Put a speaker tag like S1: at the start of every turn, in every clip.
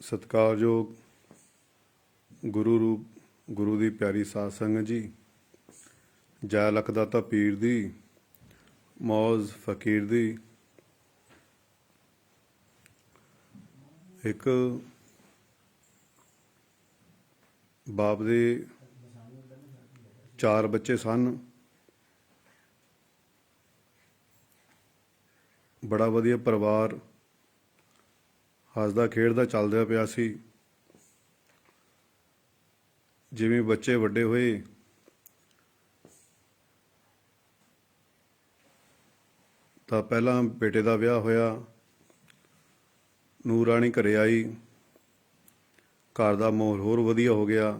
S1: ਸਤਿਕਾਰਯੋਗ ਗੁਰੂ ਰੂਪ ਗੁਰੂ ਦੀ ਪਿਆਰੀ ਸਾਧ ਸੰਗਤ ਜੀ, ਜੈ ਲੱਖ ਦਾਤਾ ਪੀਰ ਦੀ, ਮੌਜ ਫਕੀਰ ਦੀ। ਇੱਕ ਬਾਪ ਦੇ 4 ਬੱਚੇ ਸਨ। ਬੜਾ ਵਧੀਆ ਪਰਿਵਾਰ ਹੱਸਦਾ ਖੇਡਦਾ ਚੱਲਦਾ ਪਿਆ ਸੀ। ਜਿਵੇਂ ਬੱਚੇ ਵੱਡੇ ਹੋਏ ਤਾਂ ਪਹਿਲਾਂ ਬੇਟੇ ਦਾ ਵਿਆਹ ਹੋਇਆ, ਨੂਰ ਰਾਣੀ ਘਰੇ ਆਈ, ਘਰ ਦਾ ਮਾਹੌਲ ਹੋਰ ਵਧੀਆ ਹੋ ਗਿਆ,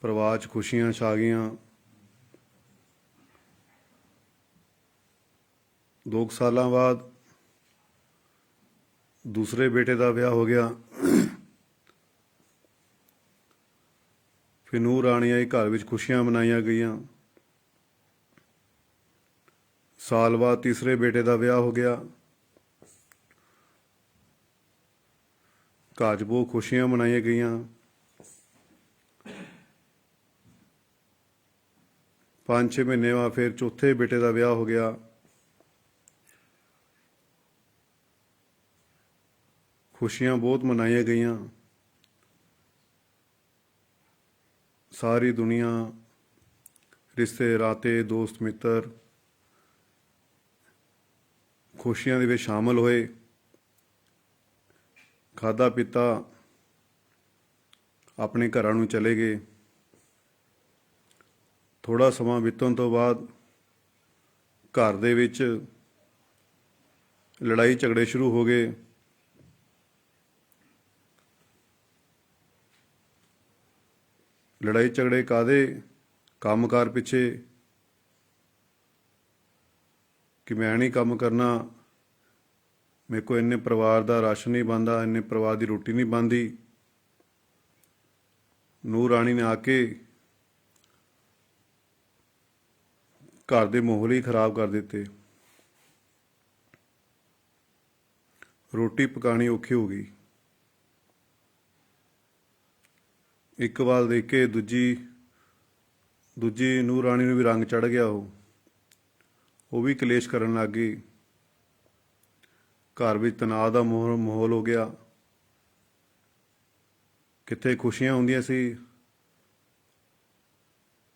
S1: ਪਰਿਵਾਰ 'ਚ ਖੁਸ਼ੀਆਂ ਛਾ ਗਈਆਂ। 2 ਸਾਲਾਂ ਬਾਅਦ ਦੂਸਰੇ ਬੇਟੇ ਦਾ ਵਿਆਹ ਹੋ ਗਿਆ। ਫਿਰ ਨੂਰ ਰਾਣੀ ਆਈ, ਘਰ ਵਿੱਚ ਖੁਸ਼ੀਆਂ ਮਨਾਈਆਂ ਗਈਆਂ। ਸਾਲ ਬਾਅਦ ਤੀਸਰੇ ਬੇਟੇ ਦਾ ਵਿਆਹ ਹੋ ਗਿਆ, ਘਰ 'ਚ ਬਹੁਤ ਖੁਸ਼ੀਆਂ ਮਨਾਈਆਂ ਗਈਆਂ। 5-6 ਮਹੀਨੇ ਬਾਅਦ ਫਿਰ ਚੌਥੇ ਬੇਟੇ ਦਾ ਵਿਆਹ ਹੋ ਗਿਆ। ਖੁਸ਼ੀਆਂ ਬਹੁਤ ਮਨਾਈਆਂ ਗਈਆਂ। ਸਾਰੀ ਦੁਨੀਆ, ਰਿਸ਼ਤੇ ਰਾਤੇ, ਦੋਸਤ ਮਿੱਤਰ ਖੁਸ਼ੀਆਂ ਦੇ ਵਿੱਚ ਸ਼ਾਮਲ ਹੋਏ। ਖਾਧਾ ਪੀਤਾ, ਆਪਣੇ ਘਰਾਂ ਨੂੰ ਚਲੇ ਗਏ। ਥੋੜ੍ਹਾ ਸਮਾਂ ਬੀਤਣ ਤੋਂ ਬਾਅਦ ਘਰ ਦੇ ਵਿੱਚ ਲੜਾਈ ਝਗੜੇ ਸ਼ੁਰੂ ਹੋ ਗਏ। ਲੜਾਈ ਝਗੜੇ ਕਾਹਦੇ? ਕੰਮਕਾਰ ਪਿੱਛੇ, ਕਿ ਮੈਂ ਨਹੀਂ ਕੰਮ ਕਰਨਾ, ਮੇਰੇ ਕੋਲ ਇੰਨੇ ਪਰਿਵਾਰ ਦਾ ਰਾਸ਼ਨ ਨਹੀਂ ਬਣਦਾ, ਇੰਨੇ ਪਰਿਵਾਰ ਦੀ ਰੋਟੀ ਨਹੀਂ ਬਣਦੀ। ਨੂਰ ਰਾਣੀ ਨੇ ਆ ਕੇ ਘਰ ਦੇ ਮਾਹੌਲ ਹੀ ਖਰਾਬ ਕਰ ਦਿੱਤੇ। ਰੋਟੀ ਪਕਾਉਣੀ ਔਖੀ ਹੋ ਗਈ। ਇੱਕ ਵਾਰ ਦੇਖ ਕੇ ਦੂਜੀ ਨੂਰ ਰਾਣੀ ਨੂੰ ਵੀ ਰੰਗ ਚੜ੍ਹ ਗਿਆ। ਉਹ ਵੀ ਕਲੇਸ਼ ਕਰਨ ਲੱਗ ਗਈ। ਘਰ ਵਿੱਚ ਤਣਾਅ ਦਾ ਮਾਹੌਲ ਹੋ ਗਿਆ। ਕਿੱਥੇ ਖੁਸ਼ੀਆਂ ਹੁੰਦੀਆਂ ਸੀ।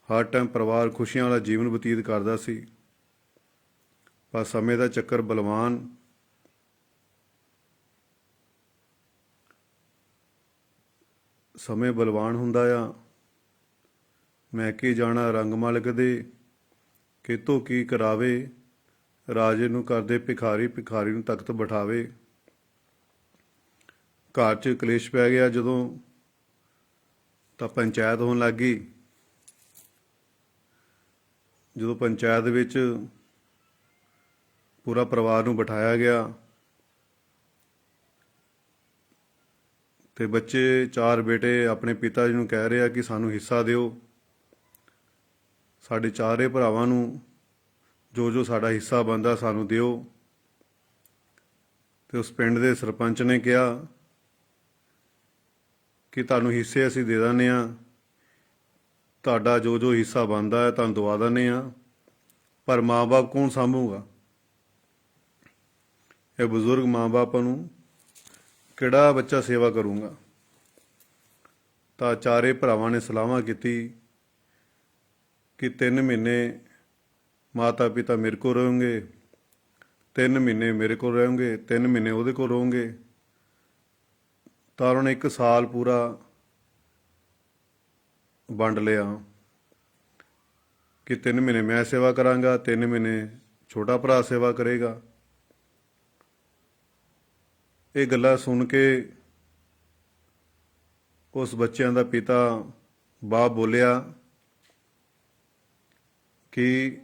S1: ਹਰ ਟਾਈਮ ਪਰਿਵਾਰ ਖੁਸ਼ੀਆਂ ਵਾਲਾ ਜੀਵਨ ਬਤੀਤ ਕਰਦਾ ਸੀ। ਪਰ ਸਮੇਂ ਦਾ ਚੱਕਰ ਬਲਵਾਨ, ਸਮੇਂ ਬਲਵਾਨ ਹੁੰਦਾ ਆ। ਮੈਂ ਕੀ ਜਾਣਾ ਰੰਗ ਮਲਕ ਦੇ, ਕਿਤੋਂ ਕੀ ਕਰਾਵੇ, ਰਾਜੇ ਨੂੰ ਕਰਦੇ ਭਿਖਾਰੀ, ਭਿਖਾਰੀ ਨੂੰ ਤਖਤ ਬਿਠਾਵੇ। ਘਰ 'ਚ ਕਲੇਸ਼ ਪੈ ਗਿਆ ਜਦੋਂ, ਤਾਂ ਪੰਚਾਇਤ ਹੋਣ ਲੱਗ ਗਈ। ਜਦੋਂ ਪੰਚਾਇਤ ਵਿੱਚ ਪੂਰਾ ਪਰਿਵਾਰ ਨੂੰ ਬਿਠਾਇਆ ਗਿਆ ਤੇ ਬੱਚੇ 4 ਬੇਟੇ ਆਪਣੇ ਪਿਤਾ ਜੀ ਨੂੰ ਕਹਿ ਰਹੇ ਆ ਕਿ ਸਾਨੂੰ ਹਿੱਸਾ ਦਿਓ, ਸਾਡੇ 4 ਭਰਾਵਾਂ ਨੂੰ ਜੋ ਸਾਡਾ ਹਿੱਸਾ ਬਣਦਾ ਸਾਨੂੰ ਦਿਓ। ਤੇ ਉਸ ਪਿੰਡ ਦੇ ਸਰਪੰਚ ਨੇ ਕਿਹਾ ਕਿ ਤੁਹਾਨੂੰ ਹਿੱਸੇ ਅਸੀਂ ਦੇ ਦਿੰਦੇ ਹਾਂ, ਤੁਹਾਡਾ ਜੋ ਹਿੱਸਾ ਬਣਦਾ ਹੈ ਤੁਹਾਨੂੰ ਦਵਾ ਦਿੰਦੇ ਹਾਂ, ਪਰ ਮਾਂ-ਬਾਪ ਕੌਣ ਸਾਂਭੂਗਾ? ਇਹ ਬਜ਼ੁਰਗ ਮਾਂ-ਬਾਪ ਨੂੰ ਕਿਹੜਾ ਬੱਚਾ ਸੇਵਾ ਕਰੂੰਗਾ? ਤਾਂ 4 ਭਰਾਵਾਂ ਨੇ ਸਲਾਹਾਂ ਕੀਤੀ ਕਿ 3 ਮਹੀਨੇ ਮਾਤਾ ਪਿਤਾ ਮੇਰੇ ਕੋਲ ਰਹੋਗੇ, 3 ਮਹੀਨੇ ਮੇਰੇ ਕੋਲ ਰਹੋਗੇ, 3 ਮਹੀਨੇ ਉਹਦੇ ਕੋਲ ਰਹੋਗੇ। ਤਾਂ ਉਹਨਾਂ ਨੇ 1 ਸਾਲ ਪੂਰਾ ਵੰਡ ਲਿਆ ਕਿ 3 ਮਹੀਨੇ ਮੈਂ ਸੇਵਾ ਕਰਾਂਗਾ, 3 ਮਹੀਨੇ ਛੋਟਾ ਭਰਾ ਸੇਵਾ ਕਰੇਗਾ। ਇਹ ਗੱਲਾਂ ਸੁਣ ਕੇ ਉਸ ਬੱਚਿਆਂ ਦਾ ਪਿਤਾ ਬਾਪ ਬੋਲਿਆ ਕਿ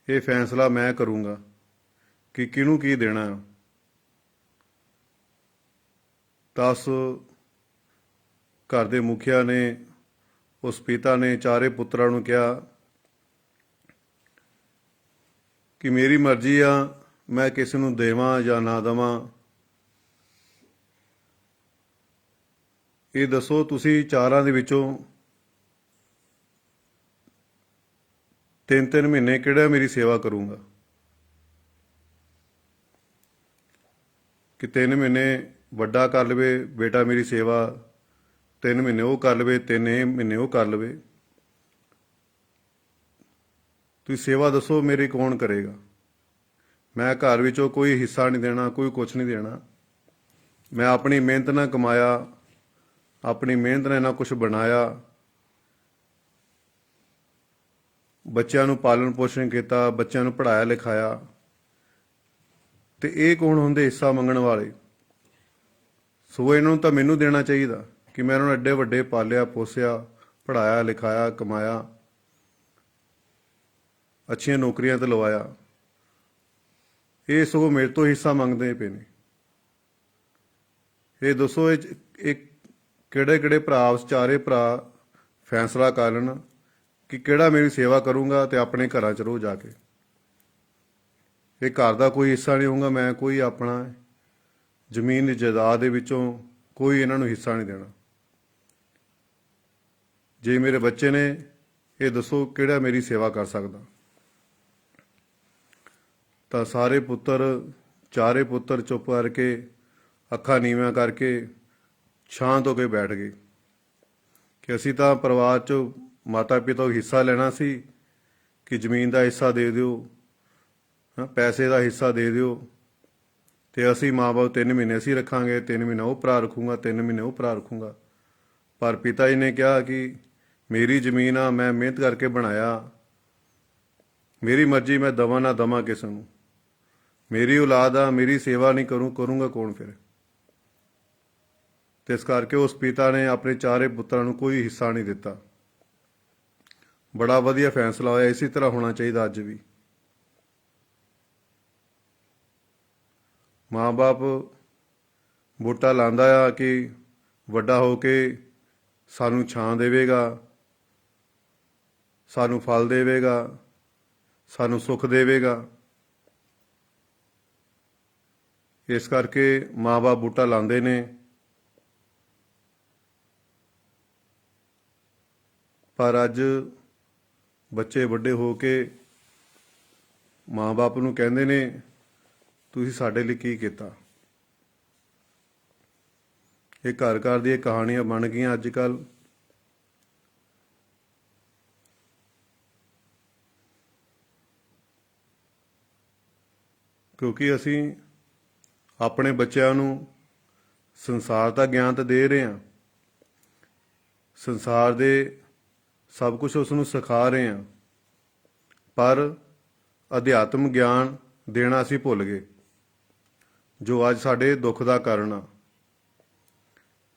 S1: ਇਹ ਫੈਸਲਾ ਮੈਂ ਕਰੂੰਗਾ ਕਿ ਕਿਹਨੂੰ ਕੀ ਦੇਣਾ। ਤਾਂ ਉਸ ਘਰ ਦੇ ਮੁਖੀਆ ਨੇ, ਉਸ ਪਿਤਾ ਨੇ 4 ਪੁੱਤਰਾਂ ਨੂੰ ਕਿਹਾ ਕਿ ਮੇਰੀ ਮਰਜ਼ੀ ਆ, ਮੈਂ ਕਿਸੇ ਨੂੰ ਦੇਵਾਂ ਜਾਂ ਨਾ ਦੇਵਾਂ, ਇਹ ਦੱਸੋ ਤੁਸੀਂ ਚਾਰਾਂ ਦੇ ਵਿੱਚੋਂ 3-3 ਮਹੀਨੇ ਕਿਹੜਾ ਮੇਰੀ ਸੇਵਾ ਕਰੂੰਗਾ? ਕਿ 3 ਮਹੀਨੇ ਵੱਡਾ ਕਰ ਲਵੇ ਬੇਟਾ ਮੇਰੀ ਸੇਵਾ, 3 ਮਹੀਨੇ ਉਹ ਕਰ ਲਵੇ, 3 ਮਹੀਨੇ ਉਹ ਕਰ ਲਵੇ। ਤੁਸੀਂ ਸੇਵਾ ਦੱਸੋ ਮੇਰੀ ਕੌਣ ਕਰੇਗਾ? ਮੈਂ ਘਰ ਵਿੱਚੋਂ ਕੋਈ ਹਿੱਸਾ ਨਹੀਂ ਦੇਣਾ, ਕੋਈ ਕੁਛ ਨਹੀਂ ਦੇਣਾ। ਮੈਂ ਆਪਣੀ ਮਿਹਨਤ ਨਾਲ ਕਮਾਇਆ, ਆਪਣੀ ਮਿਹਨਤ ਨਾਲ ਇੰਨਾ ਕੁਛ ਬਣਾਇਆ, ਬੱਚਿਆਂ ਨੂੰ ਪਾਲਣ ਪੋਸ਼ਣ ਕੀਤਾ, ਬੱਚਿਆਂ ਨੂੰ ਪੜ੍ਹਾਇਆ ਲਿਖਾਇਆ, ਤੇ ਇਹ ਕੌਣ ਹੁੰਦੇ ਹਿੱਸਾ ਮੰਗਣ ਵਾਲੇ? ਸੋ ਇਹਨਾਂ ਨੂੰ ਤਾਂ ਮੈਨੂੰ ਦੇਣਾ ਚਾਹੀਦਾ ਕਿ ਮੈਂ ਇਹਨਾਂ ਨੂੰ ਐਡੇ ਵੱਡੇ ਪਾਲਿਆ ਪੋਸਿਆ, ਪੜ੍ਹਾਇਆ ਲਿਖਾਇਆ, ਕਮਾਇਆ, ਅੱਛੀਆਂ ਨੌਕਰੀਆਂ ਤੇ ਲਵਾਇਆ। ਇਹ ਸਗੋਂ ਮੇਰੇ ਤੋਂ ਹਿੱਸਾ ਮੰਗਦੇ ਪਏ ਨੇ। ਇਹ ਦੱਸੋ ਇਹ ਕਿਹੜੇ ਕਿਹੜੇ ਭਰਾ, ਚਾਰੇ ਭਰਾ ਫੈਸਲਾ ਕਰ ਲੈਣ ਕਿ ਕਿਹੜਾ ਮੇਰੀ ਸੇਵਾ ਕਰੂੰਗਾ ਤੇ ਆਪਣੇ ਘਰਾਂ 'ਚ ਰਹੋ ਜਾ ਕੇ। ਇਹ ਘਰ ਦਾ ਕੋਈ ਹਿੱਸਾ ਨਹੀਂ ਹੋਊਗਾ, ਮੈਂ ਕੋਈ ਆਪਣਾ ਜ਼ਮੀਨ ਜਾਇਦਾਦ ਦੇ ਵਿੱਚੋਂ ਕੋਈ ਇਹਨਾਂ ਨੂੰ ਹਿੱਸਾ ਨਹੀਂ ਦੇਣਾ। ਜੇ ਮੇਰੇ ਬੱਚੇ ਨੇ, ਇਹ ਦੱਸੋ ਕਿਹੜਾ ਮੇਰੀ ਸੇਵਾ ਕਰ ਸਕਦਾ? ਤਾਂ ਸਾਰੇ ਪੁੱਤਰ, ਚਾਰੇ ਪੁੱਤਰ ਚੁੱਪ ਕਰਕੇ, ਅੱਖਾਂ ਨੀਵੀਆਂ ਕਰਕੇ ਸ਼ਾਂਤ ਹੋ ਕੇ ਬੈਠ ਗਏ ਕਿ ਅਸੀਂ ਤਾਂ ਪਰਿਵਾਰ 'ਚ ਮਾਤਾ ਪਿਤਾ ਤੋਂ ਹਿੱਸਾ ਲੈਣਾ ਸੀ ਕਿ ਜ਼ਮੀਨ ਦਾ ਹਿੱਸਾ ਦੇ ਦਿਓ, ਪੈਸੇ ਦਾ ਹਿੱਸਾ ਦੇ ਦਿਓ, ਤੇ ਅਸੀਂ ਮਾਂ ਬਾਪ 3 ਮਹੀਨੇ ਅਸੀਂ ਰੱਖਾਂਗੇ, 3 ਮਹੀਨੇ ਉਹ ਭਰਾ ਰੱਖੂੰਗਾ, 3 ਮਹੀਨੇ ਉਹ ਭਰਾ ਰੱਖੂੰਗਾ। ਪਰ ਪਿਤਾ ਜੀ ਨੇ ਕਿਹਾ ਕਿ ਮੇਰੀ ਜ਼ਮੀਨ ਆ, ਮੈਂ ਮਿਹਨਤ ਕਰਕੇ ਬਣਾਇਆ, ਮੇਰੀ ਮਰਜ਼ੀ, ਮੈਂ ਦਵਾਂ ਨਾ ਦਵਾਂ ਕਿਸੇ ਨੂੰ, ਮੇਰੀ ਔਲਾਦ ਆ, ਮੇਰੀ ਸੇਵਾ ਨਹੀਂ ਕਰੂੰਗਾ ਕੌਣ ਫਿਰ? ਤੇ ਇਸ ਕਰਕੇ ਉਸ ਪਿਤਾ ਨੇ ਆਪਣੇ ਚਾਰੇ ਪੁੱਤਰਾਂ ਨੂੰ ਕੋਈ ਹਿੱਸਾ ਨਹੀਂ ਦਿੱਤਾ। ਬੜਾ ਵਧੀਆ ਫੈਸਲਾ ਹੋਇਆ, ਇਸੇ ਤਰ੍ਹਾਂ ਹੋਣਾ ਚਾਹੀਦਾ ਅੱਜ ਵੀ। ਮਾਂ ਬਾਪ ਬੂਟਾ ਲਾਉਂਦਾ ਆ ਕਿ ਵੱਡਾ ਹੋ ਕੇ ਸਾਨੂੰ ਛਾਂ ਦੇਵੇਗਾ, ਸਾਨੂੰ ਫਲ ਦੇਵੇਗਾ, ਸਾਨੂੰ ਸੁੱਖ ਦੇਵੇਗਾ। ਇਸ ਕਰਕੇ ਮਾਂ ਬਾਪ ਬੂਟਾ ਲਾਉਂਦੇ ਨੇ। ਪਰ ਅੱਜ ਬੱਚੇ ਵੱਡੇ ਹੋ ਕੇ ਮਾਂ ਬਾਪ ਨੂੰ ਕਹਿੰਦੇ ਨੇ ਤੁਸੀਂ ਸਾਡੇ ਲਈ ਕੀ ਕੀਤਾ? ਇਹ ਘਰ ਘਰ ਦੀਆਂ ਕਹਾਣੀਆਂ ਬਣ ਗਈਆਂ ਅੱਜ ਕੱਲ੍ਹ। ਕਿਉਂਕਿ ਅਸੀਂ ਆਪਣੇ ਬੱਚਿਆਂ ਨੂੰ ਸੰਸਾਰ ਦਾ ਗਿਆਨ ਤਾਂ ਦੇ ਰਹੇ ਹਾਂ, ਸੰਸਾਰ ਦੇ ਸਭ ਕੁਝ ਉਸ ਨੂੰ ਸਿਖਾ ਰਹੇ ਹਾਂ, ਪਰ ਅਧਿਆਤਮ ਗਿਆਨ ਦੇਣਾ ਅਸੀਂ ਭੁੱਲ ਗਏ, ਜੋ ਅੱਜ ਸਾਡੇ ਦੁੱਖ ਦਾ ਕਾਰਨ ਆ।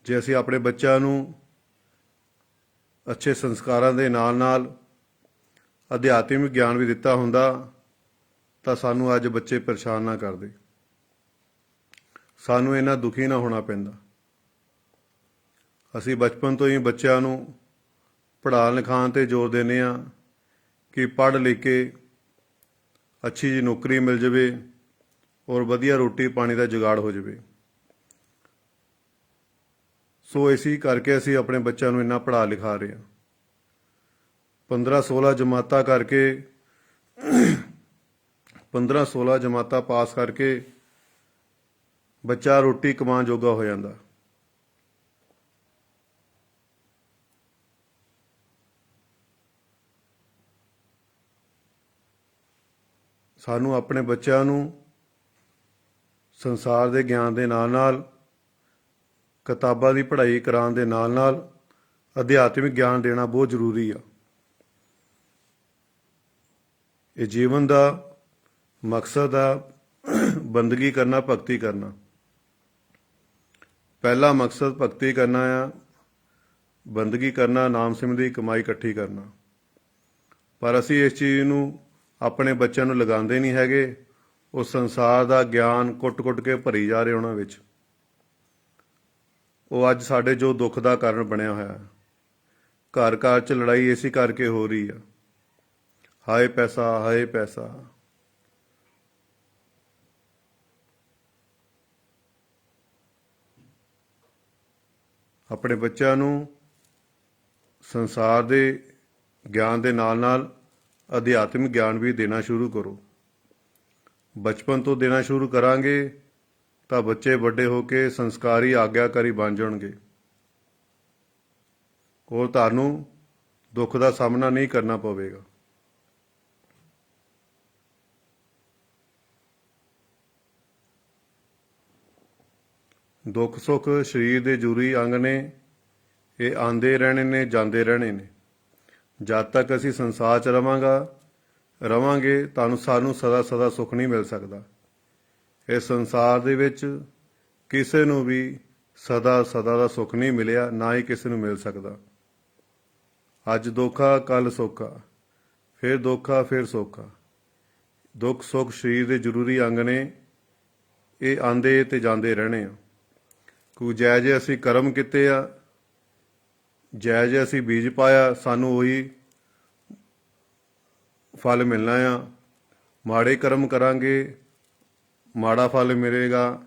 S1: ਜੇ ਅਸੀਂ ਆਪਣੇ ਬੱਚਿਆਂ ਨੂੰ ਅੱਛੇ ਸੰਸਕਾਰਾਂ ਦੇ ਨਾਲ ਨਾਲ ਅਧਿਆਤਮਿਕ ਗਿਆਨ ਵੀ ਦਿੱਤਾ ਹੁੰਦਾ ਤਾਂ ਸਾਨੂੰ ਅੱਜ ਬੱਚੇ ਪਰੇਸ਼ਾਨ ਨਾ ਕਰਦੇ, ਸਾਨੂੰ ਇੰਨਾ ਦੁਖੀ ਨਾ ਹੋਣਾ ਪੈਂਦਾ। ਅਸੀਂ ਬਚਪਨ ਤੋਂ ਹੀ ਬੱਚਿਆਂ ਨੂੰ ਪੜ੍ਹਾਉਣ ਲਿਖਾਉਣ 'ਤੇ ਜ਼ੋਰ ਦਿੰਦੇ ਹਾਂ ਕਿ ਪੜ੍ਹ ਲਿਖ ਕੇ ਅੱਛੀ ਜਿਹੀ ਨੌਕਰੀ ਮਿਲ ਜਾਵੇ ਔਰ ਵਧੀਆ ਰੋਟੀ ਪਾਣੀ ਦਾ ਜੁਗਾੜ ਹੋ ਜਾਵੇ। ਸੋ ਇਸੇ ਕਰਕੇ ਅਸੀਂ ਆਪਣੇ ਬੱਚਿਆਂ ਨੂੰ ਇੰਨਾ ਪੜ੍ਹਾ ਲਿਖਾ ਰਹੇ ਹਾਂ। 15-16 ਜਮਾਤਾਂ ਕਰਕੇ 15-16 ਜਮਾਤਾਂ ਪਾਸ ਕਰਕੇ ਬੱਚਾ ਰੋਟੀ ਕਮਾਉਣ ਜੋਗਾ ਹੋ ਜਾਂਦਾ। ਸਾਨੂੰ ਆਪਣੇ ਬੱਚਿਆਂ ਨੂੰ ਸੰਸਾਰ ਦੇ ਗਿਆਨ ਦੇ ਨਾਲ ਨਾਲ, ਕਿਤਾਬਾਂ ਦੀ ਪੜ੍ਹਾਈ ਕਰਾਉਣ ਦੇ ਨਾਲ ਨਾਲ ਅਧਿਆਤਮਿਕ ਗਿਆਨ ਦੇਣਾ ਬਹੁਤ ਜ਼ਰੂਰੀ ਆ। ਇਹ ਜੀਵਨ ਦਾ ਮਕਸਦ ਆ ਬੰਦਗੀ ਕਰਨਾ, ਭਗਤੀ ਕਰਨਾ। ਪਹਿਲਾ ਮਕਸਦ ਭਗਤੀ ਕਰਨਾ ਆ, ਬੰਦਗੀ ਕਰਨਾ, ਨਾਮ ਸਿਮਰਨ ਦੀ ਕਮਾਈ ਇਕੱਠੀ ਕਰਨਾ। ਪਰ ਅਸੀਂ ਇਸ ਚੀਜ਼ ਨੂੰ ਆਪਣੇ ਬੱਚਿਆਂ ਨੂੰ ਲਗਾਉਂਦੇ ਨਹੀਂ ਹੈਗੇ। ਉਹ ਸੰਸਾਰ ਦਾ ਗਿਆਨ ਕੁੱਟ-ਕੁੱਟ ਕੇ ਭਰੀ ਜਾ ਰਹੇ ਉਹਨਾਂ ਵਿੱਚ। ਉਹ ਅੱਜ ਸਾਡੇ ਜੋ ਦੁੱਖ ਦਾ ਕਾਰਨ ਬਣਿਆ ਹੋਇਆ। ਘਰ ਘਰ 'ਚ ਲੜਾਈ ਇਸੇ ਕਰਕੇ ਹੋ ਰਹੀ ਆ। ਹਾਏ ਪੈਸਾ, ਹਾਏ ਪੈਸਾ। ਆਪਣੇ ਬੱਚਿਆਂ ਨੂੰ ਸੰਸਾਰ ਦੇ ਗਿਆਨ ਦੇ ਨਾਲ ਨਾਲ ਅਧਿਆਤਮਿਕ ਗਿਆਨ ਵੀ ਦੇਣਾ ਸ਼ੁਰੂ ਕਰੋ। ਬਚਪਨ ਤੋਂ ਦੇਣਾ ਸ਼ੁਰੂ ਕਰਾਂਗੇ ਤਾਂ ਬੱਚੇ ਵੱਡੇ ਹੋ ਕੇ ਸੰਸਕਾਰੀ ਆਗਿਆਕਾਰੀ ਬਣ ਜਾਣਗੇ ਔਰ ਤੁਹਾਨੂੰ ਦੁੱਖ ਦਾ ਸਾਹਮਣਾ ਨਹੀਂ ਕਰਨਾ ਪਵੇਗਾ। ਦੁੱਖ ਸੁੱਖ ਸਰੀਰ ਦੇ ਜ਼ਰੂਰੀ ਅੰਗ ਨੇ, ਇਹ ਆਉਂਦੇ ਰਹਿਣੇ ਨੇ, ਜਾਂਦੇ ਰਹਿਣੇ ਨੇ। ਜਦ ਤੱਕ ਅਸੀਂ ਸੰਸਾਰ 'ਚ ਰਵਾਂਗੇ ਸਾਨੂੰ ਸਦਾ ਸਦਾ ਸੁੱਖ ਨਹੀਂ ਮਿਲ ਸਕਦਾ। ਇਸ ਸੰਸਾਰ ਦੇ ਵਿੱਚ ਕਿਸੇ ਨੂੰ ਵੀ ਸਦਾ ਸਦਾ ਦਾ ਸੁੱਖ ਨਹੀਂ ਮਿਲਿਆ, ਨਾ ਹੀ ਕਿਸੇ ਨੂੰ ਮਿਲ ਸਕਦਾ। ਅੱਜ ਦੁੱਖਾ ਕੱਲ ਸੌਖਾ, ਫਿਰ ਦੁੱਖਾ ਫਿਰ ਸੌਖਾ। ਦੁੱਖ ਸੁੱਖ ਸਰੀਰ ਦੇ ਜ਼ਰੂਰੀ ਅੰਗ ਨੇ, ਇਹ ਆਉਂਦੇ ਤੇ ਜਾਂਦੇ ਰਹਿਣੇ ਆ। ਕੋਈ ਜੈ ਜੇ ਅਸੀਂ ਕਰਮ ਕੀਤੇ ਆ, ਜੈ ਜੇ ਅਸੀਂ ਬੀਜ ਪਾਇਆ, ਸਾਨੂੰ ਉਹੀ ਫਲ ਮਿਲਣਾ ਆ। ਮਾੜੇ ਕਰਮ ਕਰਾਂਗੇ ਮਾੜਾ ਫਲ ਮਿਲੇਗਾ,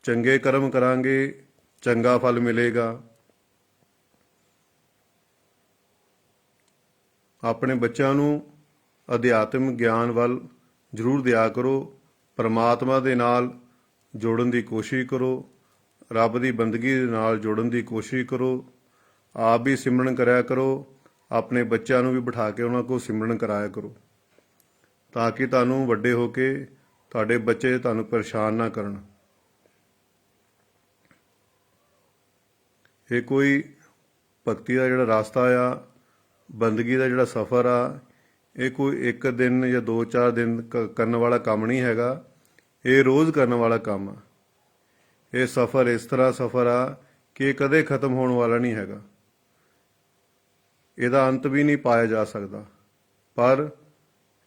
S1: ਚੰਗੇ ਕਰਮ ਕਰਾਂਗੇ ਚੰਗਾ ਫਲ ਮਿਲੇਗਾ। ਆਪਣੇ ਬੱਚਿਆਂ ਨੂੰ ਅਧਿਆਤਮ ਗਿਆਨ ਵੱਲ ਜ਼ਰੂਰ ਦਿਆ ਕਰੋ। ਪਰਮਾਤਮਾ ਦੇ ਨਾਲ ਜੋੜਨ ਦੀ ਕੋਸ਼ਿਸ਼ ਕਰੋ, ਰੱਬ ਦੀ ਬੰਦਗੀ ਦੇ ਨਾਲ ਜੋੜਨ ਦੀ ਕੋਸ਼ਿਸ਼ ਕਰੋ। ਆਪ ਵੀ ਸਿਮਰਨ ਕਰਿਆ ਕਰੋ, ਆਪਣੇ ਬੱਚਿਆਂ ਨੂੰ ਵੀ ਬਿਠਾ ਕੇ ਉਹਨਾਂ ਕੋਲ ਸਿਮਰਨ ਕਰਾਇਆ ਕਰੋ, ਤਾਂ ਕਿ ਤੁਹਾਨੂੰ ਵੱਡੇ ਹੋ ਕੇ ਤੁਹਾਡੇ ਬੱਚੇ ਤੁਹਾਨੂੰ ਪਰੇਸ਼ਾਨ ਨਾ ਕਰਨ। ਇਹ ਕੋਈ ਭਗਤੀ ਦਾ ਜਿਹੜਾ ਰਾਸਤਾ ਆ, ਬੰਦਗੀ ਦਾ ਜਿਹੜਾ ਸਫ਼ਰ ਆ, ਇਹ ਕੋਈ ਇੱਕ ਦਿਨ ਜਾਂ 2-4 ਦਿਨ ਕਰਨ ਵਾਲਾ ਕੰਮ ਨਹੀਂ ਹੈਗਾ। ਇਹ ਰੋਜ਼ ਕਰਨ ਵਾਲਾ ਕੰਮ ਆ। ਇਹ ਸਫ਼ਰ ਇਸ ਤਰ੍ਹਾਂ ਸਫ਼ਰ ਆ ਕਿ ਇਹ ਕਦੇ ਖਤਮ ਹੋਣ ਵਾਲਾ ਨਹੀਂ ਹੈਗਾ। ਇਹਦਾ ਅੰਤ ਵੀ ਨਹੀਂ ਪਾਇਆ ਜਾ ਸਕਦਾ। ਪਰ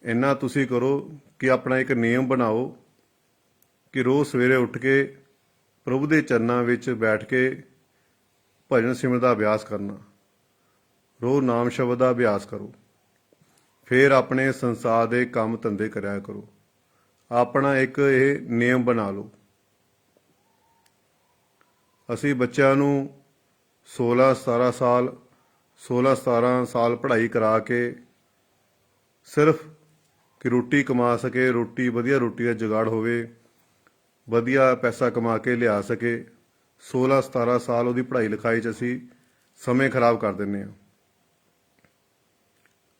S1: ਇੰਨਾ ਤੁਸੀਂ ਕਰੋ ਕਿ ਆਪਣਾ ਇੱਕ ਨਿਯਮ ਬਣਾਓ ਕਿ ਰੋਜ਼ ਸਵੇਰੇ ਉੱਠ ਕੇ ਪ੍ਰਭੂ ਦੇ ਚਰਨਾਂ ਵਿੱਚ ਬੈਠ ਕੇ ਭਜਨ ਸਿਮਰਨ ਦਾ ਅਭਿਆਸ ਕਰਨਾ, ਰੋਜ਼ ਨਾਮ ਸ਼ਬਦ ਦਾ ਅਭਿਆਸ ਕਰੋ। ਫਿਰ ਆਪਣੇ ਸੰਸਾਰ ਦੇ ਕੰਮ ਧੰਦੇ ਕਰਿਆ ਕਰੋ। ਆਪਣਾ ਇੱਕ ਇਹ ਨਿਯਮ ਬਣਾ ਲਓ। ਅਸੀਂ ਬੱਚਿਆਂ ਨੂੰ 16-17 ਸਾਲ ਪੜ੍ਹਾਈ ਕਰਾ ਕੇ ਸਿਰਫ ਕਿ ਰੋਟੀ ਕਮਾ ਸਕੇ, ਵਧੀਆ ਰੋਟੀ ਦਾ ਜੁਗਾੜ ਹੋਵੇ, ਵਧੀਆ ਪੈਸਾ ਕਮਾ ਕੇ ਲਿਆ ਸਕੇ, 16-17 ਸਾਲ ਉਹਦੀ ਪੜ੍ਹਾਈ ਲਿਖਾਈ 'ਚ ਅਸੀਂ ਸਮੇਂ ਖਰਾਬ ਕਰ ਦਿੰਦੇ ਹਾਂ।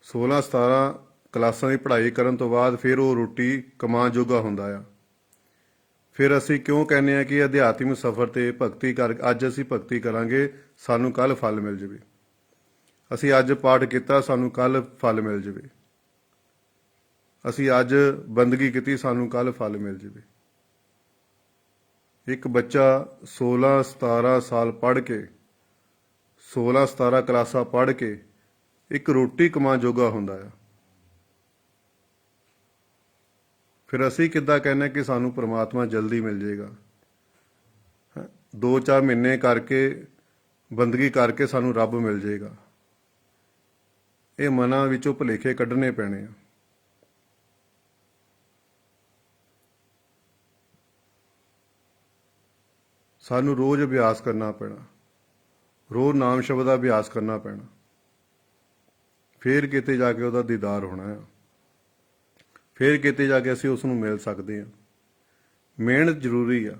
S1: 16-17 ਕਲਾਸਾਂ ਦੀ ਪੜ੍ਹਾਈ ਕਰਨ ਤੋਂ ਬਾਅਦ ਫਿਰ ਉਹ ਰੋਟੀ ਕਮਾਉਣ ਜੋਗਾ ਹੁੰਦਾ ਆ। ਫਿਰ ਅਸੀਂ ਕਿਉਂ ਕਹਿੰਦੇ ਹਾਂ ਕਿ ਅਧਿਆਤਮਿਕ ਸਫ਼ਰ 'ਤੇ ਭਗਤੀ ਕਰ, ਅੱਜ ਅਸੀਂ ਭਗਤੀ ਕਰਾਂਗੇ ਸਾਨੂੰ ਕੱਲ੍ਹ ਫਲ ਮਿਲ ਜਾਵੇ। ਅਸੀਂ ਅੱਜ ਪਾਠ ਕੀਤਾ ਸਾਨੂੰ ਕੱਲ੍ਹ ਫਲ ਮਿਲ ਜਾਵੇ। ਅਸੀਂ ਅੱਜ ਬੰਦਗੀ ਕੀਤੀ ਸਾਨੂੰ ਕੱਲ੍ਹ ਫਲ ਮਿਲ ਜਾਵੇ। ਇੱਕ ਬੱਚਾ 16-17 ਸਾਲ ਪੜ੍ਹ ਕੇ, 16-17 ਕਲਾਸਾਂ ਪੜ੍ਹ ਕੇ ਇੱਕ ਰੋਟੀ ਕਮਾ ਜੋਗਾ ਹੁੰਦਾ ਆ। ਫਿਰ ਅਸੀਂ ਕਿੱਦਾਂ ਕਹਿੰਦੇ ਕਿ ਸਾਨੂੰ ਪ੍ਰਮਾਤਮਾ ਜਲਦੀ ਮਿਲ ਜਾਏਗਾ। 2-4 ਮਹੀਨੇ ਕਰਕੇ ਬੰਦਗੀ ਕਰਕੇ ਸਾਨੂੰ ਰੱਬ ਮਿਲ ਜਾਏਗਾ। ਇਹ ਮਨਾਂ ਵਿੱਚੋਂ ਭੁਲੇਖੇ ਕੱਢਣੇ ਪੈਣੇ ਆ। ਸਾਨੂੰ ਰੋਜ਼ ਅਭਿਆਸ ਕਰਨਾ ਪੈਣਾ, ਰੋਜ਼ ਨਾਮ ਸ਼ਬਦ ਦਾ ਅਭਿਆਸ ਕਰਨਾ ਪੈਣਾ। ਫਿਰ ਕਿਤੇ ਜਾ ਕੇ ਉਹਦਾ ਦੀਦਾਰ ਹੋਣਾ ਆ। ਫਿਰ ਕਿਤੇ ਜਾ ਕੇ ਅਸੀਂ ਉਸ ਨੂੰ ਮਿਲ ਸਕਦੇ ਹਾਂ। ਮਿਹਨਤ ਜ਼ਰੂਰੀ ਆ।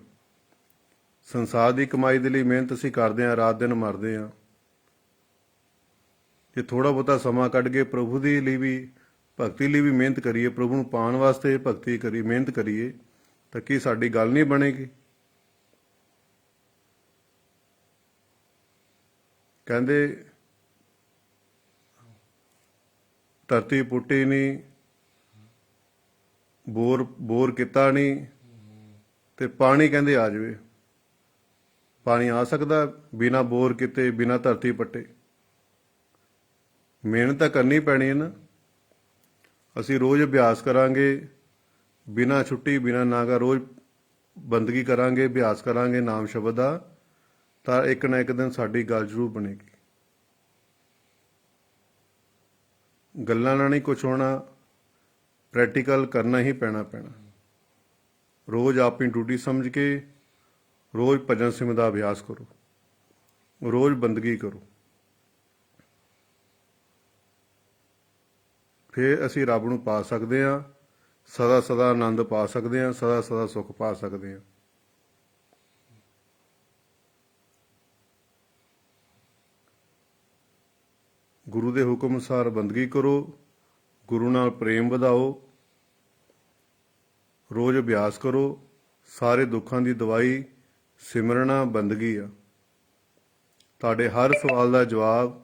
S1: ਸੰਸਾਰ ਦੀ ਕਮਾਈ ਦੇ ਲਈ ਮਿਹਨਤ ਅਸੀਂ ਕਰਦੇ ਹਾਂ, ਰਾਤ ਦਿਨ ਮਰਦੇ ਹਾਂ। ਜੇ ਥੋੜ੍ਹਾ ਬਹੁਤਾ ਸਮਾਂ ਕੱਢ ਕੇ ਪ੍ਰਭੂ ਦੇ ਲਈ ਵੀ, ਭਗਤੀ ਲਈ ਵੀ ਮਿਹਨਤ ਕਰੀਏ, ਪ੍ਰਭੂ ਨੂੰ ਪਾਉਣ ਵਾਸਤੇ ਭਗਤੀ ਕਰੀਏ, ਮਿਹਨਤ ਕਰੀਏ, ਤਾਂ ਕੀ ਸਾਡੀ ਗੱਲ ਨਹੀਂ ਬਣੇਗੀ? ਕਹਿੰਦੇ ਧਰਤੀ ਪੁੱਟੀ ਨਹੀਂ, ਬੋਰ ਕੀਤਾ ਨਹੀਂ, ਤੇ ਪਾਣੀ ਕਹਿੰਦੇ ਆ ਜਾਵੇ। ਪਾਣੀ ਆ ਸਕਦਾ ਬਿਨਾਂ ਬੋਰ ਕੀਤੇ, ਬਿਨਾਂ ਧਰਤੀ ਪੱਟੇ? ਮਿਹਨਤ ਤਾਂ ਕਰਨੀ ਪੈਣੀ ਹੈ ਨਾ। ਅਸੀਂ ਰੋਜ਼ ਅਭਿਆਸ ਕਰਾਂਗੇ, ਬਿਨਾਂ ਛੁੱਟੀ ਬਿਨਾਂ ਨਾਗਾ, ਰੋਜ਼ ਬੰਦਗੀ ਕਰਾਂਗੇ, ਅਭਿਆਸ ਕਰਾਂਗੇ ਨਾਮ ਸ਼ਬਦ ਦਾ, ਤਾਂ ਇੱਕ ਨਾ ਇੱਕ ਦਿਨ ਸਾਡੀ ਗੱਲ ਜ਼ਰੂਰ ਬਣੇਗੀ। ਗੱਲਾਂ ਨਾਲ ਨਹੀਂ ਕੁਛ ਹੋਣਾ, ਪ੍ਰੈਕਟੀਕਲ ਕਰਨਾ ਹੀ ਪੈਣਾ। ਰੋਜ਼ ਆਪਣੀ ਡਿਊਟੀ ਸਮਝ ਕੇ ਰੋਜ਼ ਭਜਨ ਸਿਮਰਨ ਦਾ ਅਭਿਆਸ ਕਰੋ। ਰੋਜ਼ ਬੰਦਗੀ ਕਰੋ। ਫਿਰ ਅਸੀਂ ਰੱਬ ਨੂੰ ਪਾ ਸਕਦੇ ਹਾਂ, ਸਦਾ ਸਦਾ ਆਨੰਦ ਪਾ ਸਕਦੇ ਹਾਂ, ਸਦਾ ਸਦਾ ਸੁੱਖ ਪਾ ਸਕਦੇ ਹਾਂ। ਗੁਰੂ ਦੇ ਹੁਕਮ ਅਨੁਸਾਰ ਬੰਦਗੀ ਕਰੋ, ਗੁਰੂ ਨਾਲ ਪ੍ਰੇਮ ਵਧਾਓ, ਰੋਜ਼ ਅਭਿਆਸ ਕਰੋ। ਸਾਰੇ ਦੁੱਖਾਂ ਦੀ ਦਵਾਈ ਸਿਮਰਨਾ ਬੰਦਗੀ ਆ। ਤੁਹਾਡੇ ਹਰ ਸਵਾਲ ਦਾ ਜਵਾਬ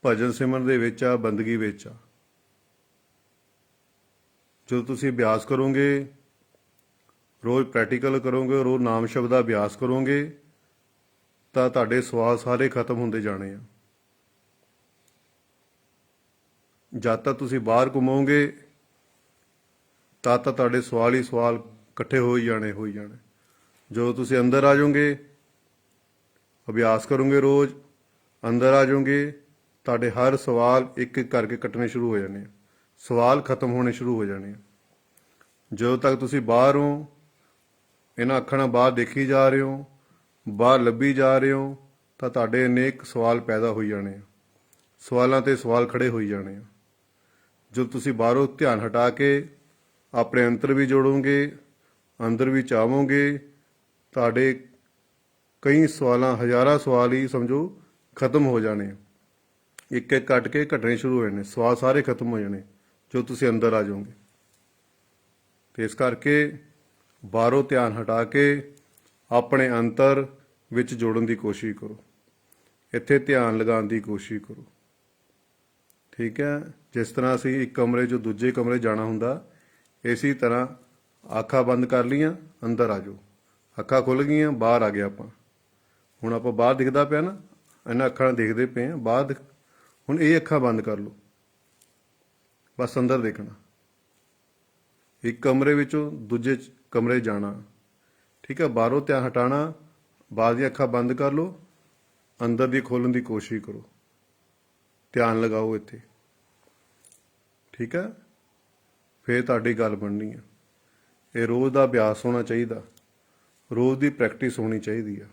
S1: ਭਜਨ ਸਿਮਰਨ ਦੇ ਵਿੱਚ ਆ, ਬੰਦਗੀ ਵਿੱਚ ਆ। ਜਦੋਂ ਤੁਸੀਂ ਅਭਿਆਸ ਕਰੋਗੇ, ਰੋਜ਼ ਪ੍ਰੈਕਟੀਕਲ ਕਰੋਗੇ, ਰੋਜ਼ ਨਾਮ ਸ਼ਬਦ ਦਾ ਅਭਿਆਸ ਕਰੋਗੇ, ਤਾਂ ਤੁਹਾਡੇ ਸਵਾਲ ਸਾਰੇ ਖਤਮ ਹੁੰਦੇ ਜਾਣੇ ਆ। ਜਦ ਤੱਕ ਤੁਸੀਂ ਬਾਹਰ ਘੁੰਮੋਗੇ ਤਾਂ ਤੁਹਾਡੇ ਸਵਾਲ ਹੀ ਸਵਾਲ ਇਕੱਠੇ ਹੋਈ ਜਾਣੇ। ਜਦੋਂ ਤੁਸੀਂ ਅੰਦਰ ਆ ਜਾਓਗੇ, ਅਭਿਆਸ ਕਰੋਗੇ, ਰੋਜ਼ ਅੰਦਰ ਆ ਜਾਓਗੇ, ਤੁਹਾਡੇ ਹਰ ਸਵਾਲ ਇੱਕ ਇੱਕ ਕਰਕੇ ਕੱਟਣੇ ਸ਼ੁਰੂ ਹੋ ਜਾਣੇ, ਸਵਾਲ ਖਤਮ ਹੋਣੇ ਸ਼ੁਰੂ ਹੋ ਜਾਣੇ। ਜਦੋਂ ਤੱਕ ਤੁਸੀਂ ਬਾਹਰ ਹੋ, ਇਹਨਾਂ ਅੱਖਾਂ ਨਾਲ ਬਾਹਰ ਦੇਖੀ ਜਾ ਰਹੇ ਹੋ, ਬਾਹਰ ਲੱਭੀ ਜਾ ਰਹੇ ਹੋ, ਤਾਂ ਤੁਹਾਡੇ ਅਨੇਕ ਸਵਾਲ ਪੈਦਾ ਹੋਈ ਜਾਣੇ, ਸਵਾਲਾਂ ਤੇ ਸਵਾਲ ਖੜੇ ਹੋਈ ਜਾਣੇ। ਜਦੋਂ ਤੁਸੀਂ ਬਾਹਰੋਂ ਧਿਆਨ ਹਟਾ ਕੇ ਆਪਣੇ ਅੰਤਰ ਵੀ ਜੋੜੋਗੇ, ਅੰਦਰ ਵੀ ਚਾਹੋਗੇ, ਤੁਹਾਡੇ ਕਈ ਸਵਾਲਾਂ, ਹਜ਼ਾਰਾਂ ਸਵਾਲ ਹੀ ਸਮਝੋ ਖਤਮ ਹੋ ਜਾਣੇ। ਇੱਕ ਇੱਕ ਕੱਟ ਕੇ ਘਟਣੇ ਸ਼ੁਰੂ ਹੋ ਜਾਣੇ, ਸਵਾਲ ਸਾਰੇ ਖਤਮ ਹੋ ਜਾਣੇ ਜੋ ਤੁਸੀਂ ਅੰਦਰ ਆ ਜਾਓਗੇ। ਤੇ ਇਸ ਕਰਕੇ ਬਾਹਰੋਂ ਧਿਆਨ ਹਟਾ ਕੇ ਆਪਣੇ ਅੰਤਰ ਵਿੱਚ ਜੋੜਨ ਦੀ ਕੋਸ਼ਿਸ਼ ਕਰੋ, ਇੱਥੇ ਧਿਆਨ ਲਗਾਉਣ ਦੀ ਕੋਸ਼ਿਸ਼ ਕਰੋ। ਠੀਕ ਹੈ। ਜਿਸ ਤਰ੍ਹਾਂ ਅਸੀਂ ਇੱਕ ਕਮਰੇ 'ਚੋਂ ਦੂਜੇ ਕਮਰੇ ਜਾਣਾ ਹੁੰਦਾ, ਇਸੇ ਤਰ੍ਹਾਂ ਅੱਖਾਂ ਬੰਦ ਕਰ ਲਈਆਂ, ਅੰਦਰ ਆ ਜਾਓ, ਅੱਖਾਂ ਖੁੱਲ੍ਹ ਗਈਆਂ, ਬਾਹਰ ਆ ਗਏ ਆਪਾਂ। ਹੁਣ ਆਪਾਂ ਬਾਹਰ ਦਿਖਦਾ ਪਿਆ ਨਾ, ਇਹਨਾਂ ਅੱਖਾਂ ਨਾਲ ਦੇਖਦੇ ਪਏ ਹਾਂ ਬਾਹਰ। ਹੁਣ ਇਹ ਅੱਖਾਂ ਬੰਦ ਕਰ ਲਓ, ਬਸ ਅੰਦਰ ਦੇਖਣਾ। ਇੱਕ ਕਮਰੇ ਵਿੱਚੋਂ ਦੂਜੇ ਕਮਰੇ ਜਾਣਾ, ਠੀਕ ਹੈ। ਬਾਹਰੋਂ ਧਿਆਨ ਹਟਾਉਣਾ, ਬਾਹਰ ਦੀਆਂ ਅੱਖਾਂ ਬੰਦ ਕਰ ਲਓ, ਅੰਦਰ ਦੀ ਖੋਲ੍ਹਣ ਦੀ ਕੋਸ਼ਿਸ਼ ਕਰੋ, ਧਿਆਨ ਲਗਾਓ ਇੱਥੇ। ਠੀਕ ਹੈ। ਫਿਰ ਤੁਹਾਡੀ ਗੱਲ ਬਣਨੀ ਹੈ। ਇਹ ਰੋਜ਼ ਦਾ ਅਭਿਆਸ ਹੋਣਾ ਚਾਹੀਦਾ, ਰੋਜ਼ ਦੀ ਪ੍ਰੈਕਟਿਸ ਹੋਣੀ ਚਾਹੀਦੀ ਆ।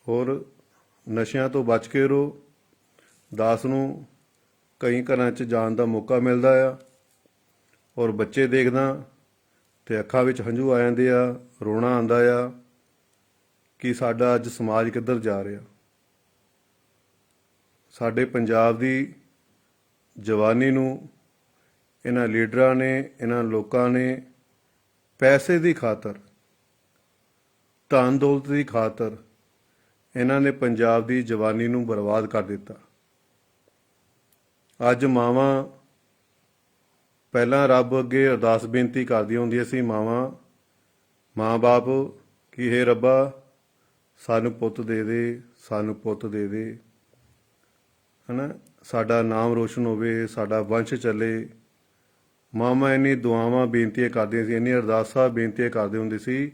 S1: ਹੋਰ ਨਸ਼ਿਆਂ ਤੋਂ ਬਚ ਕੇ ਰਹੋ। ਦਾਸ ਨੂੰ ਕਈ ਘਰਾਂ 'ਚ ਜਾਣ ਦਾ ਮੌਕਾ ਮਿਲਦਾ ਆ, ਔਰ ਬੱਚੇ ਦੇਖਦਾ ਤੇ ਅੱਖਾਂ ਵਿੱਚ ਹੰਝੂ ਆ ਜਾਂਦੇ ਆ, ਰੋਣਾ ਆਉਂਦਾ ਆ ਕਿ ਸਾਡਾ ਅੱਜ ਸਮਾਜ ਕਿੱਧਰ ਜਾ ਰਿਹਾ। ਸਾਡੇ ਪੰਜਾਬ ਦੀ ਜਵਾਨੀ ਨੂੰ ਇਹਨਾਂ ਲੀਡਰਾਂ ਨੇ, ਇਹਨਾਂ ਲੋਕਾਂ ਨੇ ਪੈਸੇ ਦੀ ਖਾਤਰ, ਧਨ ਦੌਲਤ ਦੀ ਖਾਤਰ ਇਹਨਾਂ ਨੇ ਪੰਜਾਬ ਦੀ ਜਵਾਨੀ ਨੂੰ ਬਰਬਾਦ ਕਰ ਦਿੱਤਾ। ਅੱਜ ਮਾਵਾਂ ਪਹਿਲਾਂ ਰੱਬ ਅੱਗੇ ਅਰਦਾਸ ਬੇਨਤੀ ਕਰਦੀਆਂ ਹੁੰਦੀਆਂ ਸੀ, ਮਾਂ ਬਾਪ, ਕਿ ਹੇ ਰੱਬਾ ਸਾਨੂੰ ਪੁੱਤ ਦੇ ਦੇ, ਸਾਨੂੰ ਪੁੱਤ ਦੇ ਦੇ, ਹੈ ਨਾ, ਸਾਡਾ ਨਾਮ ਰੋਸ਼ਨ ਹੋਵੇ, ਸਾਡਾ ਵੰਸ਼ ਚੱਲੇ। ਮਾਵਾਂ ਇੰਨੀ ਦੁਆਵਾਂ ਬੇਨਤੀਆਂ ਕਰਦੀਆਂ ਸੀ, ਇੰਨੀ ਅਰਦਾਸਾਂ ਬੇਨਤੀਆਂ ਕਰਦੇ ਹੁੰਦੇ ਸੀ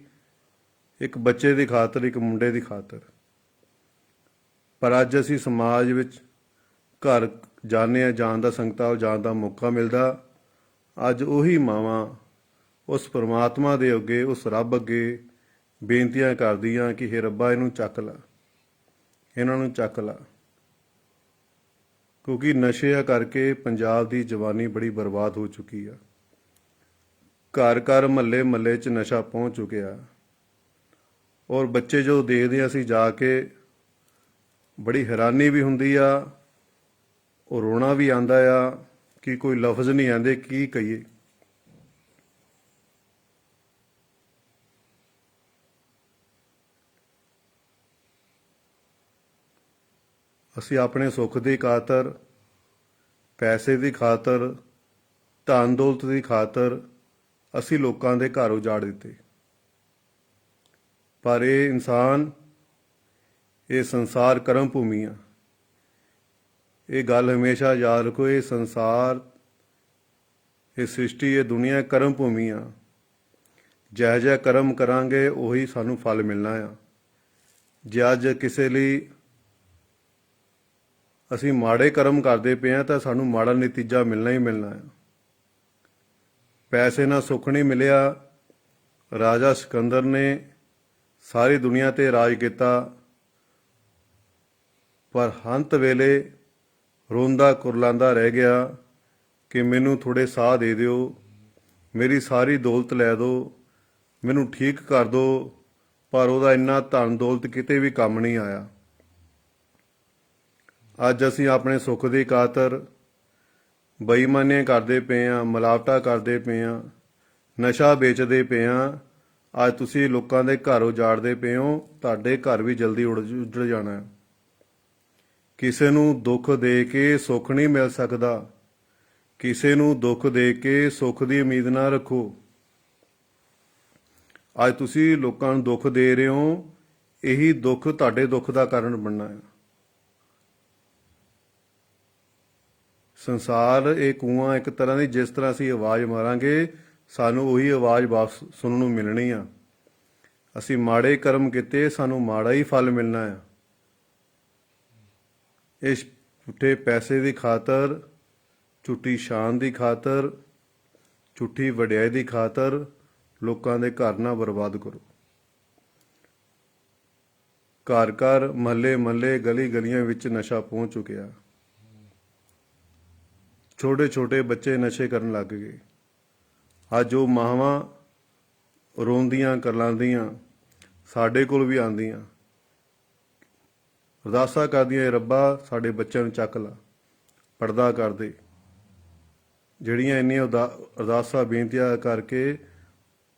S1: ਇੱਕ ਬੱਚੇ ਦੀ ਖਾਤਰ, ਇੱਕ ਮੁੰਡੇ ਦੀ ਖਾਤਰ। ਪਰ ਅੱਜ ਅਸੀਂ ਸਮਾਜ ਵਿੱਚ ਘਰ ਜਾਂਦੇ ਹਾਂ, ਜਾਣ ਦਾ ਸੰਗਤਾਂ ਜਾਣ ਦਾ ਮੌਕਾ ਮਿਲਦਾ, ਅੱਜ ਉਹੀ ਮਾਵਾਂ ਉਸ ਪਰਮਾਤਮਾ ਦੇ ਅੱਗੇ, ਉਸ ਰੱਬ ਅੱਗੇ ਬੇਨਤੀਆਂ ਕਰਦੀਆਂ ਕਿ ਹੇ ਰੱਬਾ ਇਹਨੂੰ ਚੱਕ ਲਾ, ਇਹਨਾਂ ਨੂੰ ਚੱਕ ਲਾ। ਕਿਉਂਕਿ ਨਸ਼ਿਆਂ ਕਰਕੇ ਪੰਜਾਬ ਦੀ ਜਵਾਨੀ ਬੜੀ ਬਰਬਾਦ ਹੋ ਚੁੱਕੀ ਆ। ਘਰ ਘਰ, ਮਹੱਲੇ ਮਹੱਲੇ 'ਚ ਨਸ਼ਾ ਪਹੁੰਚ ਚੁੱਕਿਆ। ਔਰ ਬੱਚੇ ਜੋ ਦੇਖਦੇ ਅਸੀਂ ਜਾ ਕੇ, ਬੜੀ ਹੈਰਾਨੀ ਵੀ ਹੁੰਦੀ ਆ, ਉਹ ਰੋਣਾ ਵੀ ਆਉਂਦਾ ਆ ਕਿ ਕੋਈ ਲਫ਼ਜ਼ ਨਹੀਂ ਆਉਂਦੇ ਕੀ ਕਹੀਏ। ਅਸੀਂ ਆਪਣੇ ਸੁੱਖ ਦੀ ਖਾਤਰ, ਪੈਸੇ ਦੀ ਖਾਤਰ, ਧਨ ਦੌਲਤ ਦੀ ਖਾਤਰ ਅਸੀਂ ਲੋਕਾਂ ਦੇ ਘਰ ਉਜਾੜ ਦਿੱਤੇ। ਪਰ ਇਹ ਇਨਸਾਨ, ਇਹ ਸੰਸਾਰ ਕਰਮ ਭੂਮੀ ਆ। ਇਹ ਗੱਲ ਹਮੇਸ਼ਾ ਯਾਦ ਰੱਖੋ, ਇਹ ਸੰਸਾਰ, ਇਹ ਸ੍ਰਿਸ਼ਟੀ, ਇਹ ਦੁਨੀਆ ਕਰਮ ਭੂਮੀ ਆ। ਜਿਹੋ ਜਿਹਾ ਕਰਮ ਕਰਾਂਗੇ ਉਹੀ ਸਾਨੂੰ ਫਲ ਮਿਲਣਾ ਆ। ਜੇ ਅੱਜ ਕਿਸੇ ਲਈ ਅਸੀਂ ਮਾੜੇ ਕਰਮ ਕਰਦੇ ਪਏ ਹਾਂ ਤਾਂ ਸਾਨੂੰ ਮਾੜਾ ਨਤੀਜਾ ਮਿਲਣਾ ਹੀ ਮਿਲਣਾ ਹੈ। ਪੈਸੇ ਨਾਲ ਸੁੱਖ ਨਹੀਂ ਮਿਲਿਆ। ਰਾਜਾ ਸਿਕੰਦਰ ਨੇ ਸਾਰੀ ਦੁਨੀਆ ਤੇ ਰਾਜ ਕੀਤਾ, ਪਰ ਅੰਤ ਵੇਲੇ ਰੋਂਦਾ ਕੁਰਲਾਉਂਦਾ ਰਹਿ ਗਿਆ ਕਿ ਮੈਨੂੰ ਥੋੜ੍ਹੇ ਸਾਹ ਦੇ ਦਿਓ, ਮੇਰੀ ਸਾਰੀ ਦੌਲਤ ਲੈ ਦਿਓ, ਮੈਨੂੰ ਠੀਕ ਕਰ ਦਿਓ। ਪਰ ਉਹਦਾ ਇੰਨਾ ਧਨ ਦੌਲਤ ਕਿਤੇ ਵੀ ਕੰਮ ਨਹੀਂ ਆਇਆ। ਅੱਜ ਅਸੀਂ ਆਪਣੇ ਸੁੱਖ ਦੀ ਖਾਤਰ ਬੇਈਮਾਨੀਆਂ ਕਰਦੇ ਪਏ ਹਾਂ, ਮਿਲਾਵਟਾਂ ਕਰਦੇ ਪਏ ਹਾਂ, ਨਸ਼ਾ ਵੇਚਦੇ ਪਏ ਹਾਂ। ਅੱਜ ਤੁਸੀਂ ਲੋਕਾਂ ਦੇ ਘਰ ਉਜਾੜਦੇ ਪਏ ਹੋ, ਤੁਹਾਡੇ ਘਰ ਵੀ ਜਲਦੀ ਉੱਜੜ ਜਾਣਾ ਹੈ। ਕਿਸੇ ਨੂੰ ਦੁੱਖ ਦੇ ਕੇ ਸੁੱਖ ਨਹੀਂ ਮਿਲ ਸਕਦਾ। ਕਿਸੇ ਨੂੰ ਦੁੱਖ ਦੇ ਕੇ ਸੁੱਖ ਦੀ ਉਮੀਦ ਨਾ ਰੱਖੋ। ਅੱਜ ਤੁਸੀਂ ਲੋਕਾਂ ਨੂੰ ਦੁੱਖ ਦੇ ਰਹੇ ਹੋ, ਇਹੀ ਦੁੱਖ ਤੁਹਾਡੇ ਦੁੱਖ ਦਾ ਕਾਰਨ ਬਣਨਾ ਹੈ। ਸੰਸਾਰ ਇਹ ਕੂਆਂ ਇੱਕ ਤਰ੍ਹਾਂ ਦੀ, ਜਿਸ ਤਰ੍ਹਾਂ ਅਸੀਂ ਆਵਾਜ਼ ਮਾਰਾਂਗੇ ਸਾਨੂੰ ਉਹੀ ਆਵਾਜ਼ ਵਾਪਸ ਸੁਣਨ ਨੂੰ ਮਿਲਣੀ ਆ। ਅਸੀਂ ਮਾੜੇ ਕਰਮ ਕੀਤੇ, ਸਾਨੂੰ ਮਾੜਾ ਹੀ ਫਲ ਮਿਲਣਾ ਆ। ਇਸ ਝੂਠੇ ਪੈਸੇ ਦੀ ਖਾਤਰ, ਝੂਠੀ ਸ਼ਾਨ ਦੀ ਖਾਤਰ, ਝੂਠੀ ਵਡਿਆਈ ਦੀ ਖਾਤਰ ਲੋਕਾਂ ਦੇ ਘਰ ਨਾ ਬਰਬਾਦ ਕਰੋ। ਘਰ ਘਰ, ਮਹੱਲੇ ਮਹੱਲੇ, ਗਲੀ ਗਲੀਆਂ ਵਿੱਚ ਨਸ਼ਾ ਪਹੁੰਚ ਚੁੱਕਿਆ। ਛੋਟੇ ਛੋਟੇ ਬੱਚੇ ਨਸ਼ੇ ਕਰਨ ਲੱਗ ਗਏ। ਅੱਜ ਉਹ ਮਾਵਾਂ ਰੋਂਦੀਆਂ ਕਰਲਾਉਂਦੀਆਂ ਸਾਡੇ ਕੋਲ ਵੀ ਆਉਂਦੀਆਂ, ਅਰਦਾਸਾਂ ਕਰਦੀਆਂ, ਰੱਬਾ ਸਾਡੇ ਬੱਚਿਆਂ ਨੂੰ ਚੱਕ ਲਾ, ਪਰਦਾ ਕਰਦੇ। ਜਿਹੜੀਆਂ ਇੰਨੀਆਂ ਅਰਦਾਸਾਂ ਬੇਨਤੀਆਂ ਕਰਕੇ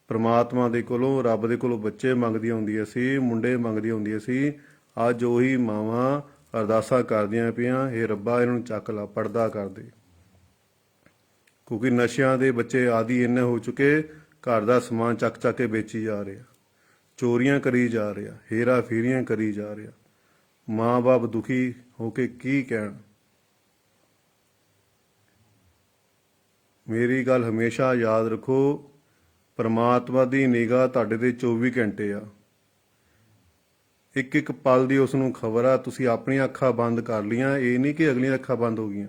S1: ਪ੍ਰਮਾਤਮਾ ਦੇ ਕੋਲੋਂ, ਰੱਬ ਦੇ ਕੋਲੋਂ ਬੱਚੇ ਮੰਗਦੀਆਂ ਹੁੰਦੀਆਂ ਸੀ, ਮੁੰਡੇ ਮੰਗਦੀਆਂ ਹੁੰਦੀਆਂ ਸੀ, ਅੱਜ ਉਹੀ ਮਾਵਾਂ ਅਰਦਾਸਾਂ ਕਰਦੀਆਂ ਪਈਆਂ, ਇਹ ਰੱਬਾ ਇਹਨਾਂ ਨੂੰ ਚੱਕ ਲਾ, ਪਰਦਾ ਕਰਦੇ। ਕਿਉਂਕਿ ਨਸ਼ਿਆਂ ਦੇ ਬੱਚੇ ਆਦੀ ਇੰਨੇ ਹੋ ਚੁੱਕੇ, ਘਰ ਦਾ ਸਮਾਨ ਚੱਕ ਚੱਕ ਕੇ ਵੇਚੀ ਜਾ ਰਿਹਾ, ਚੋਰੀਆਂ ਕਰੀ ਜਾ ਰਿਹਾ, ਹੇਰਾ ਫੇਰੀਆਂ ਕਰੀ ਜਾ ਰਿਹਾ। ਮਾਂ ਬਾਪ ਦੁਖੀ ਹੋ ਕੇ ਕੀ ਕਹਿਣ। ਮੇਰੀ ਗੱਲ ਹਮੇਸ਼ਾ ਯਾਦ ਰੱਖੋ, ਪਰਮਾਤਮਾ ਦੀ ਨਿਗਾਹ ਤੁਹਾਡੇ ਤੇ 24 ਘੰਟੇ ਆ। ਇੱਕ ਇੱਕ ਪਲ ਦੀ ਉਸ ਨੂੰ ਖਬਰ ਆ। ਤੁਸੀਂ ਆਪਣੀਆਂ ਅੱਖਾਂ ਬੰਦ ਕਰ ਲੀਆਂ, ਇਹ ਨਹੀਂ ਕਿ ਅਗਲੀਆਂ ਅੱਖਾਂ ਬੰਦ ਹੋ ਗਈਆਂ।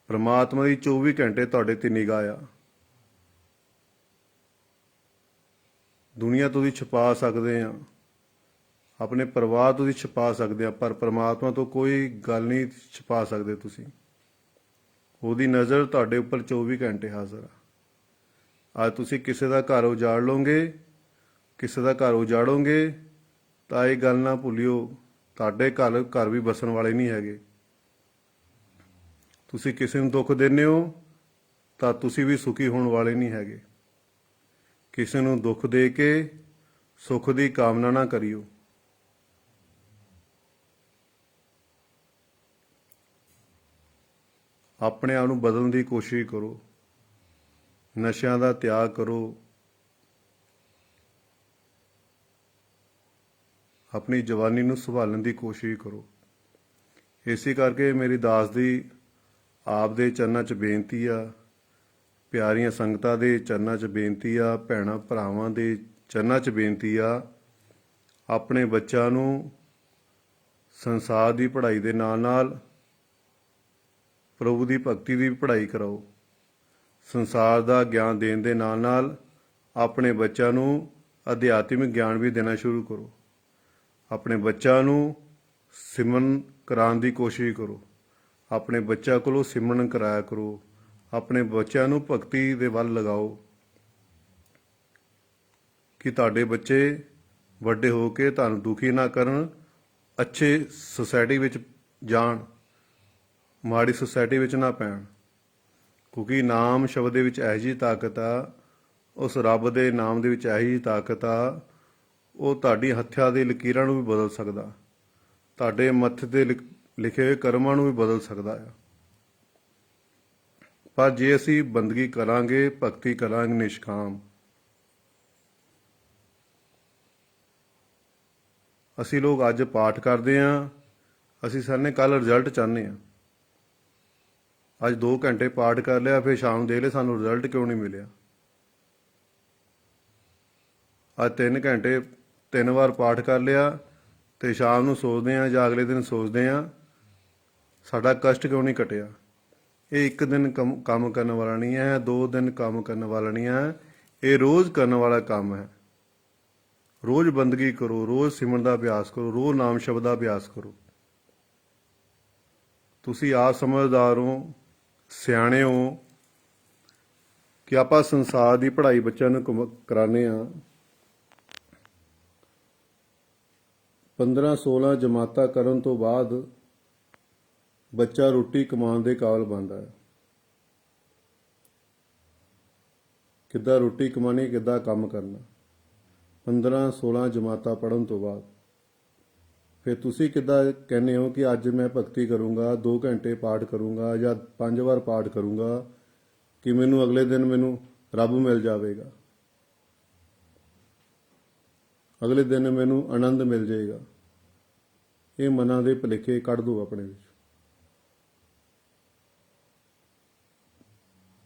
S1: ਪਰਮਾਤਮਾ ਦੀ 24 ਘੰਟੇ ਤੁਹਾਡੇ ਤੇ ਨਿਗਾਹ ਆ। ਦੁਨੀਆ ਤੋਂ ਵੀ ਛੁਪਾ ਸਕਦੇ ਆ, ਆਪਣੇ ਪਰਿਵਾਰ ਤੋਂ ਵੀ ਛੁਪਾ ਸਕਦੇ ਆ, ਪਰ ਪਰਮਾਤਮਾ ਤੋਂ ਕੋਈ ਗੱਲ ਨਹੀਂ ਛੁਪਾ ਸਕਦੇ ਤੁਸੀਂ। ਉਹਦੀ ਨਜ਼ਰ ਤੁਹਾਡੇ ਉੱਪਰ 24 ਘੰਟੇ ਹਾਜ਼ਰ ਆ। ਅੱਜ ਤੁਸੀਂ ਕਿਸੇ ਦਾ ਘਰ ਉਜਾੜ ਲਓਗੇ, ਕਿਸੇ ਦਾ ਘਰ ਉਜਾੜੋਗੇ ਤਾਂ ਇਹ ਗੱਲ ਨਾ ਭੁੱਲਿਓ, ਤੁਹਾਡੇ ਘਰ ਵੀ ਬਸਣ ਵਾਲੇ ਨਹੀਂ ਹੈਗੇ। ਤੁਸੀਂ ਕਿਸੇ ਨੂੰ ਦੁੱਖ ਦਿੰਦੇ ਹੋ ਤਾਂ ਤੁਸੀਂ ਵੀ ਸੁਖੀ ਹੋਣ ਵਾਲੇ ਨਹੀਂ ਹੈਗੇ। ਕਿਸੇ ਨੂੰ ਦੁੱਖ ਦੇ ਕੇ ਸੁੱਖ ਦੀ ਕਾਮਨਾ ਨਾ ਕਰਿਓ। ਆਪਣੇ ਆਪ ਨੂੰ ਬਦਲਣ ਦੀ ਕੋਸ਼ਿਸ਼ ਕਰੋ, ਨਸ਼ਿਆਂ ਦਾ ਤਿਆਗ ਕਰੋ, ਆਪਣੀ ਜਵਾਨੀ ਨੂੰ ਸੰਭਾਲਣ ਦੀ ਕੋਸ਼ਿਸ਼ ਕਰੋ। ਇਸੇ ਕਰਕੇ ਮੇਰੀ ਦਾਸ ਦੀ ਆਪ ਦੇ ਚਰਨਾਂ 'ਚ ਬੇਨਤੀ ਆ, ਪਿਆਰੀਆਂ ਸੰਗਤਾਂ ਦੇ ਚਰਨਾਂ 'ਚ ਬੇਨਤੀ ਆ, ਭੈਣਾਂ ਭਰਾਵਾਂ ਦੇ ਚਰਨਾਂ 'ਚ ਬੇਨਤੀ ਆ, ਆਪਣੇ ਬੱਚਿਆਂ ਨੂੰ ਸੰਸਾਰ ਦੀ ਪੜ੍ਹਾਈ ਦੇ ਨਾਲ ਨਾਲ ਪ੍ਰਭੂ ਦੀ ਭਗਤੀ ਦੀ ਵੀ ਪੜ੍ਹਾਈ ਕਰਾਓ। ਸੰਸਾਰ ਦਾ ਗਿਆਨ ਦੇਣ ਦੇ ਨਾਲ ਨਾਲ ਆਪਣੇ ਬੱਚਿਆਂ ਨੂੰ ਅਧਿਆਤਮਿਕ ਗਿਆਨ ਵੀ ਦੇਣਾ ਸ਼ੁਰੂ ਕਰੋ। ਆਪਣੇ ਬੱਚਿਆਂ ਨੂੰ ਸਿਮਰਨ ਕਰਾਉਣ ਦੀ ਕੋਸ਼ਿਸ਼ ਕਰੋ। ਆਪਣੇ ਬੱਚਿਆਂ ਕੋਲੋਂ ਸਿਮਰਨ ਕਰਾਇਆ ਕਰੋ। ਆਪਣੇ ਬੱਚਿਆਂ ਨੂੰ ਭਗਤੀ ਦੇ ਵੱਲ ਲਗਾਓ ਕਿ ਤੁਹਾਡੇ ਬੱਚੇ ਵੱਡੇ ਹੋ ਕੇ ਤੁਹਾਨੂੰ ਦੁਖੀ ਨਾ ਕਰਨ, ਅੱਛੇ ਸੁਸਾਇਟੀ ਵਿੱਚ ਜਾਣ, ਮਾੜੀ ਸੁਸਾਇਟੀ ਵਿੱਚ ਨਾ ਪੈਣ। ਕਿਉਂਕਿ ਨਾਮ ਸ਼ਬਦ ਦੇ ਵਿੱਚ ਇਹੋ ਜਿਹੀ ਤਾਕਤ ਆ, ਉਸ ਰੱਬ ਦੇ ਨਾਮ ਦੇ ਵਿੱਚ ਇਹੋ ਜਿਹੀ ਤਾਕਤ ਆ, ਉਹ ਤੁਹਾਡੀ ਹੱਥਾਂ ਦੀ ਲਕੀਰਾਂ ਨੂੰ ਵੀ ਬਦਲ ਸਕਦਾ, ਤੁਹਾਡੇ ਮੱਥੇ 'ਤੇ ਲਿਖੇ ਹੋਏ ਕਰਮਾਂ ਨੂੰ ਵੀ ਬਦਲ ਸਕਦਾ ਆ। ਪਰ ਜੇ ਅਸੀਂ ਬੰਦਗੀ ਕਰਾਂਗੇ, ਭਗਤੀ ਕਰਾਂਗੇ ਨਿਸ਼ਕਾਮ, ਅਸੀਂ ਲੋਕ ਅੱਜ ਪਾਠ ਕਰਦੇ ਹਾਂ, ਅਸੀਂ ਸਰ ਨੇ ਕੱਲ੍ਹ ਰਿਜ਼ਲਟ ਚਾਹੁੰਦੇ ਹਾਂ। ਅੱਜ 2 ਘੰਟੇ ਪਾਠ ਕਰ ਲਿਆ, ਫਿਰ ਸ਼ਾਮ ਨੂੰ ਦੇਖ ਲਿਆ ਸਾਨੂੰ ਰਿਜ਼ਲਟ ਕਿਉਂ ਨਹੀਂ ਮਿਲਿਆ। ਅੱਜ 3 ਘੰਟੇ 3 ਵਾਰ ਪਾਠ ਕਰ ਲਿਆ ਅਤੇ ਸ਼ਾਮ ਨੂੰ ਸੋਚਦੇ ਹਾਂ ਜਾਂ ਅਗਲੇ ਦਿਨ ਸੋਚਦੇ ਹਾਂ ਸਾਡਾ ਕਸ਼ਟ ਕਿਉਂ ਨਹੀਂ ਘਟਿਆ। ਇਹ ਇੱਕ ਦਿਨ ਕੰਮ ਕਰਨ ਵਾਲਾ ਨਹੀਂ ਹੈ, 2 ਦਿਨ ਕੰਮ ਕਰਨ ਵਾਲਾ ਨਹੀਂ ਹੈ, ਇਹ ਰੋਜ਼ ਕਰਨ ਵਾਲਾ ਕੰਮ ਹੈ। ਰੋਜ਼ ਬੰਦਗੀ ਕਰੋ, ਰੋਜ਼ ਸਿਮਰਨ ਦਾ ਅਭਿਆਸ ਕਰੋ, ਰੋਜ਼ ਨਾਮ ਸ਼ਬਦ ਦਾ ਅਭਿਆਸ ਕਰੋ। ਤੁਸੀਂ ਆਪ ਸਮਝਦਾਰ ਹੋ, ਸਿਆਣੇ ਹੋ ਕਿ ਆਪਾਂ ਸੰਸਾਰ ਦੀ ਪੜ੍ਹਾਈ ਬੱਚਿਆਂ ਨੂੰ ਕਰਾਉਂਦੇ ਹਾਂ। 15-16 ਜਮਾਤਾਂ ਕਰਨ ਤੋਂ ਬਾਅਦ ਬੱਚਾ ਰੋਟੀ ਕਮਾਉਣ ਦੇ ਕਾਬਲ ਬਣਦਾ ਹੈ। ਕਿੱਦਾਂ ਰੋਟੀ ਕਮਾਉਣੀ, ਕਿੱਦਾਂ ਕੰਮ ਕਰਨਾ। 15-16 ਜਮਾਤਾਂ ਪੜ੍ਹਨ ਤੋਂ ਬਾਅਦ ਫਿਰ ਤੁਸੀਂ ਕਿੱਦਾਂ ਕਹਿੰਦੇ ਹੋ ਕਿ ਅੱਜ ਮੈਂ ਭਗਤੀ ਕਰੂੰਗਾ, 2 ਘੰਟੇ ਪਾਠ ਕਰੂੰਗਾ ਜਾਂ 5 ਵਾਰ ਪਾਠ ਕਰੂੰਗਾ ਕਿ ਮੈਨੂੰ ਅਗਲੇ ਦਿਨ ਮੈਨੂੰ ਰੱਬ ਮਿਲ ਜਾਵੇਗਾ, ਅਗਲੇ ਦਿਨ ਮੈਨੂੰ ਆਨੰਦ ਮਿਲ ਜਾਏਗਾ। ਇਹ ਮਨਾਂ ਦੇ ਭੁਲੇਖੇ ਕੱਢ ਦਿਓ ਆਪਣੇ ਵਿੱਚ।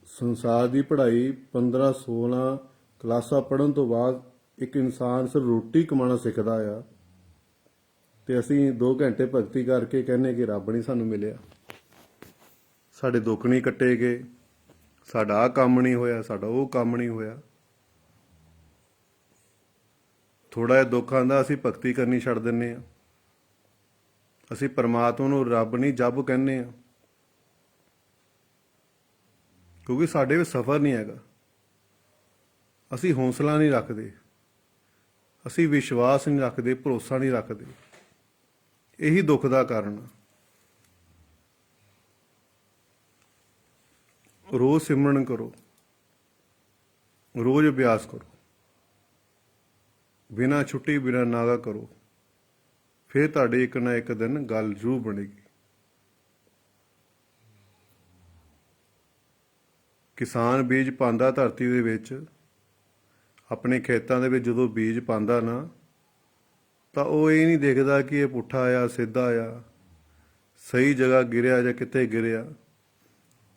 S1: ਸੰਸਾਰ ਦੀ ਪੜ੍ਹਾਈ 15-16 ਕਲਾਸਾਂ ਪੜ੍ਹਨ ਤੋਂ ਬਾਅਦ ਇੱਕ ਇਨਸਾਨ ਸਿਰਫ ਰੋਟੀ ਕਮਾਉਣਾ ਸਿੱਖਦਾ ਆ, ਤੇ ਅਸੀਂ 2 ਘੰਟੇ ਭਗਤੀ ਕਰਕੇ ਕਹਿੰਦੇ ਕਿ ਰੱਬ ਨਹੀਂ ਸਾਨੂੰ ਮਿਲਿਆ, ਸਾਡੇ ਦੁੱਖ ਨਹੀਂ ਕੱਟੇ ਗਏ, ਸਾਡਾ ਆਹ ਕੰਮ ਨਹੀਂ ਹੋਇਆ, ਸਾਡਾ ਉਹ ਕੰਮ ਨਹੀਂ ਹੋਇਆ। ਥੋੜ੍ਹਾ ਜਿਹਾ ਦੁੱਖ ਆਉਂਦਾ, ਅਸੀਂ ਭਗਤੀ ਕਰਨੀ ਛੱਡ ਦਿੰਦੇ ਹਾਂ। ਅਸੀਂ ਪਰਮਾਤਮਾ ਨੂੰ ਰੱਬ ਨਹੀਂ ਜੱਬ ਕਹਿੰਦੇ ਹਾਂ, ਕਿਉਂਕਿ ਸਾਡੇ ਵਿੱਚ ਸਫ਼ਰ ਨਹੀਂ ਹੈਗਾ। ਅਸੀਂ ਹੌਸਲਾ ਨਹੀਂ ਰੱਖਦੇ, ਅਸੀਂ ਵਿਸ਼ਵਾਸ ਨਹੀਂ ਰੱਖਦੇ, ਭਰੋਸਾ ਨਹੀਂ ਰੱਖਦੇ। ਇਹੀ ਦੁੱਖ ਦਾ ਕਾਰਨ ਆ। ਰੋਜ਼ ਸਿਮਰਨ ਕਰੋ, ਰੋਜ਼ ਅਭਿਆਸ ਕਰੋ, ਬਿਨਾਂ ਛੁੱਟੀ ਬਿਨਾਂ ਨਾਗਾ ਕਰੋ, ਫਿਰ ਤੁਹਾਡੇ ਇੱਕ ਨਾ ਇੱਕ ਦਿਨ ਗੱਲ ਜ਼ਰੂਰ ਬਣੇਗੀ। ਕਿਸਾਨ ਬੀਜ ਪਾਉਂਦਾ ਧਰਤੀ ਦੇ ਵਿੱਚ, ਆਪਣੇ ਖੇਤਾਂ ਦੇ ਵਿੱਚ ਜਦੋਂ ਬੀਜ ਪਾਉਂਦਾ ਨਾ, ਤਾਂ ਉਹ ਇਹ ਨਹੀਂ ਦੇਖਦਾ ਕਿ ਇਹ ਪੁੱਠਾ ਆ, ਸਿੱਧਾ ਆ, ਸਹੀ ਜਗ੍ਹਾ ਗਿਰਿਆ ਜਾਂ ਕਿੱਥੇ ਗਿਰਿਆ।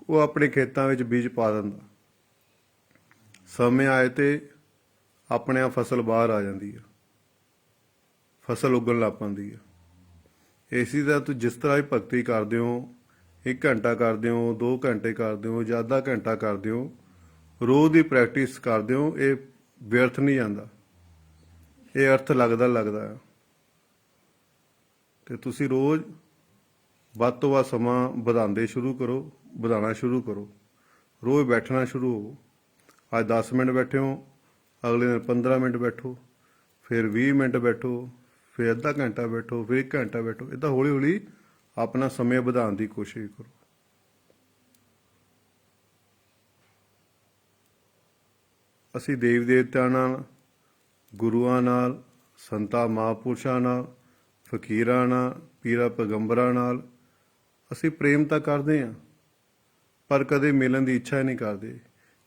S1: ਉਹ ਆਪਣੇ ਖੇਤਾਂ ਵਿੱਚ ਬੀਜ ਪਾ ਦਿੰਦਾ। ਸਮੇਂ ਆਏ ਤੇ ਆਪਣੇ ਆਪ ਫਸਲ ਬਾਹਰ ਆ ਜਾਂਦੀ ਆ, ਫਸਲ ਉੱਗਣ ਲੱਗ ਪੈਂਦੀ ਆ। ਇਸੇ ਤਰ੍ਹਾਂ ਤੁਸੀਂ ਜਿਸ ਤਰ੍ਹਾਂ ਵੀ ਭਗਤੀ ਕਰਦੇ ਹੋ, 1 ਘੰਟਾ ਕਰਦੇ ਹੋ, 2 ਘੰਟੇ ਕਰਦੇ ਹੋ ਜਾਂ ਅੱਧਾ ਘੰਟਾ ਕਰਦੇ ਹੋ, ਰੋਜ਼ ਦੀ ਪ੍ਰੈਕਟਿਸ ਕਰਦੇ ਹੋ, ਇਹ ਵਿਅਰਥ ਨਹੀਂ ਜਾਂਦਾ, ਇਹ ਅਰਥ ਲੱਗਦਾ ਹੈ। ਤੇ ਤੁਸੀਂ ਰੋਜ਼ ਵੱਧ ਤੋਂ ਵੱਧ ਸਮਾਂ ਵਧਾਉਣਾ ਸ਼ੁਰੂ ਕਰੋ। ਰੋਜ਼ ਬੈਠਣਾ ਸ਼ੁਰੂ ਹੋਵੋ। ਅੱਜ 10 ਮਿੰਟ ਬੈਠੇ ਹੋ, ਅਗਲੇ ਦਿਨ 15 ਮਿੰਟ ਬੈਠੋ, ਫਿਰ 20 ਮਿੰਟ ਬੈਠੋ, ਫਿਰ ਅੱਧਾ ਘੰਟਾ ਬੈਠੋ, ਫਿਰ 1 ਘੰਟਾ ਬੈਠੋ। ਇੱਦਾਂ ਹੌਲੀ ਹੌਲੀ ਆਪਣਾ ਸਮੇਂ ਵਧਾਉਣ ਦੀ ਕੋਸ਼ਿਸ਼ ਕਰੋ। ਅਸੀਂ ਦੇਵ ਦੇਵਤਿਆਂ ਨਾਲ, ਗੁਰੂਆਂ ਨਾਲ, ਸੰਤਾਂ ਮਹਾਂਪੁਰਸ਼ਾਂ ਨਾਲ, ਫਕੀਰਾਂ ਨਾਲ, ਪੀਰਾਂ ਪੈਗੰਬਰਾਂ ਨਾਲ ਅਸੀਂ ਪ੍ਰੇਮ ਤਾਂ ਕਰਦੇ ਹਾਂ, ਪਰ ਕਦੇ ਮਿਲਣ ਦੀ ਇੱਛਾ ਨਹੀਂ ਕਰਦੇ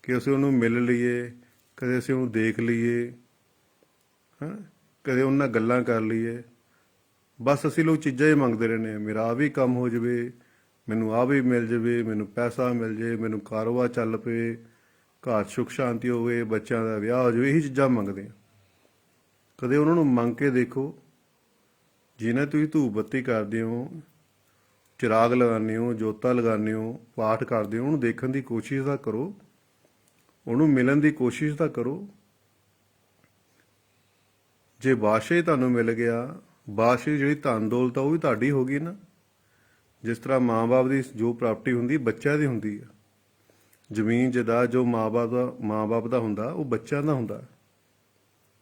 S1: ਕਿ ਅਸੀਂ ਉਹਨੂੰ ਮਿਲ ਲਈਏ, ਕਦੇ ਅਸੀਂ ਉਹਨੂੰ ਦੇਖ ਲਈਏ, ਕਦੇ ਉਹਨਾਂ ਨਾਲ ਗੱਲਾਂ ਕਰ ਲਈਏ। ਬਸ ਅਸੀਂ ਲੋਕ ਚੀਜ਼ਾਂ ਹੀ ਮੰਗਦੇ ਰਹਿੰਦੇ ਹਾਂ। ਮੇਰਾ ਆਹ ਵੀ ਕੰਮ ਹੋ ਜਾਵੇ, ਮੈਨੂੰ ਆਹ ਵੀ ਮਿਲ ਜਾਵੇ, ਮੈਨੂੰ ਪੈਸਾ ਮਿਲ ਜਾਵੇ, ਮੈਨੂੰ ਕਾਰੋਬਾਰ ਚੱਲ ਪਏ, ਘਰ ਸੁੱਖ ਸ਼ਾਂਤੀ ਹੋਵੇ, ਬੱਚਿਆਂ ਦਾ ਵਿਆਹ ਹੋ ਜਾਵੇ, ਇਹੀ ਚੀਜ਼ਾਂ ਮੰਗਦੇ ਹਾਂ। ਕਦੇ ਉਹਨਾਂ ਨੂੰ ਮੰਗ ਕੇ ਦੇਖੋ, ਜਿਹਨਾਂ ਤੁਸੀਂ ਧੂਪ ਬੱਤੀ ਕਰਦੇ ਹੋ, ਚਿਰਾਗ ਲਗਾਉਂਦੇ ਹੋ, ਜੋਤਾਂ ਲਗਾਉਂਦੇ ਹੋ, ਪਾਠ ਕਰਦੇ ਹੋ, ਉਹਨੂੰ ਦੇਖਣ ਦੀ ਕੋਸ਼ਿਸ਼ ਤਾਂ ਕਰੋ, ਉਹਨੂੰ ਮਿਲਣ ਦੀ ਕੋਸ਼ਿਸ਼ ਤਾਂ ਕਰੋ। ਜੇ ਬਾਦਸ਼ਾਹ ਤੁਹਾਨੂੰ ਮਿਲ ਗਿਆ, ਬਾਦਸ਼ਾਹ ਜਿਹੜੀ ਧਨ ਦੌਲਤ ਆ ਉਹ ਵੀ ਤੁਹਾਡੀ ਹੋ ਗਈ ਨਾ। ਜਿਸ ਤਰ੍ਹਾਂ ਮਾਂ-ਬਾਪ ਦੀ ਜੋ ਪ੍ਰਾਪਰਟੀ ਹੁੰਦੀ ਬੱਚਿਆਂ ਦੀ ਹੁੰਦੀ ਆ, ਜ਼ਮੀਨ ਜਾਇਦਾਦ ਜੋ ਮਾਂ-ਬਾਪ ਦਾ ਹੁੰਦਾ ਉਹ ਬੱਚਿਆਂ ਦਾ ਹੁੰਦਾ।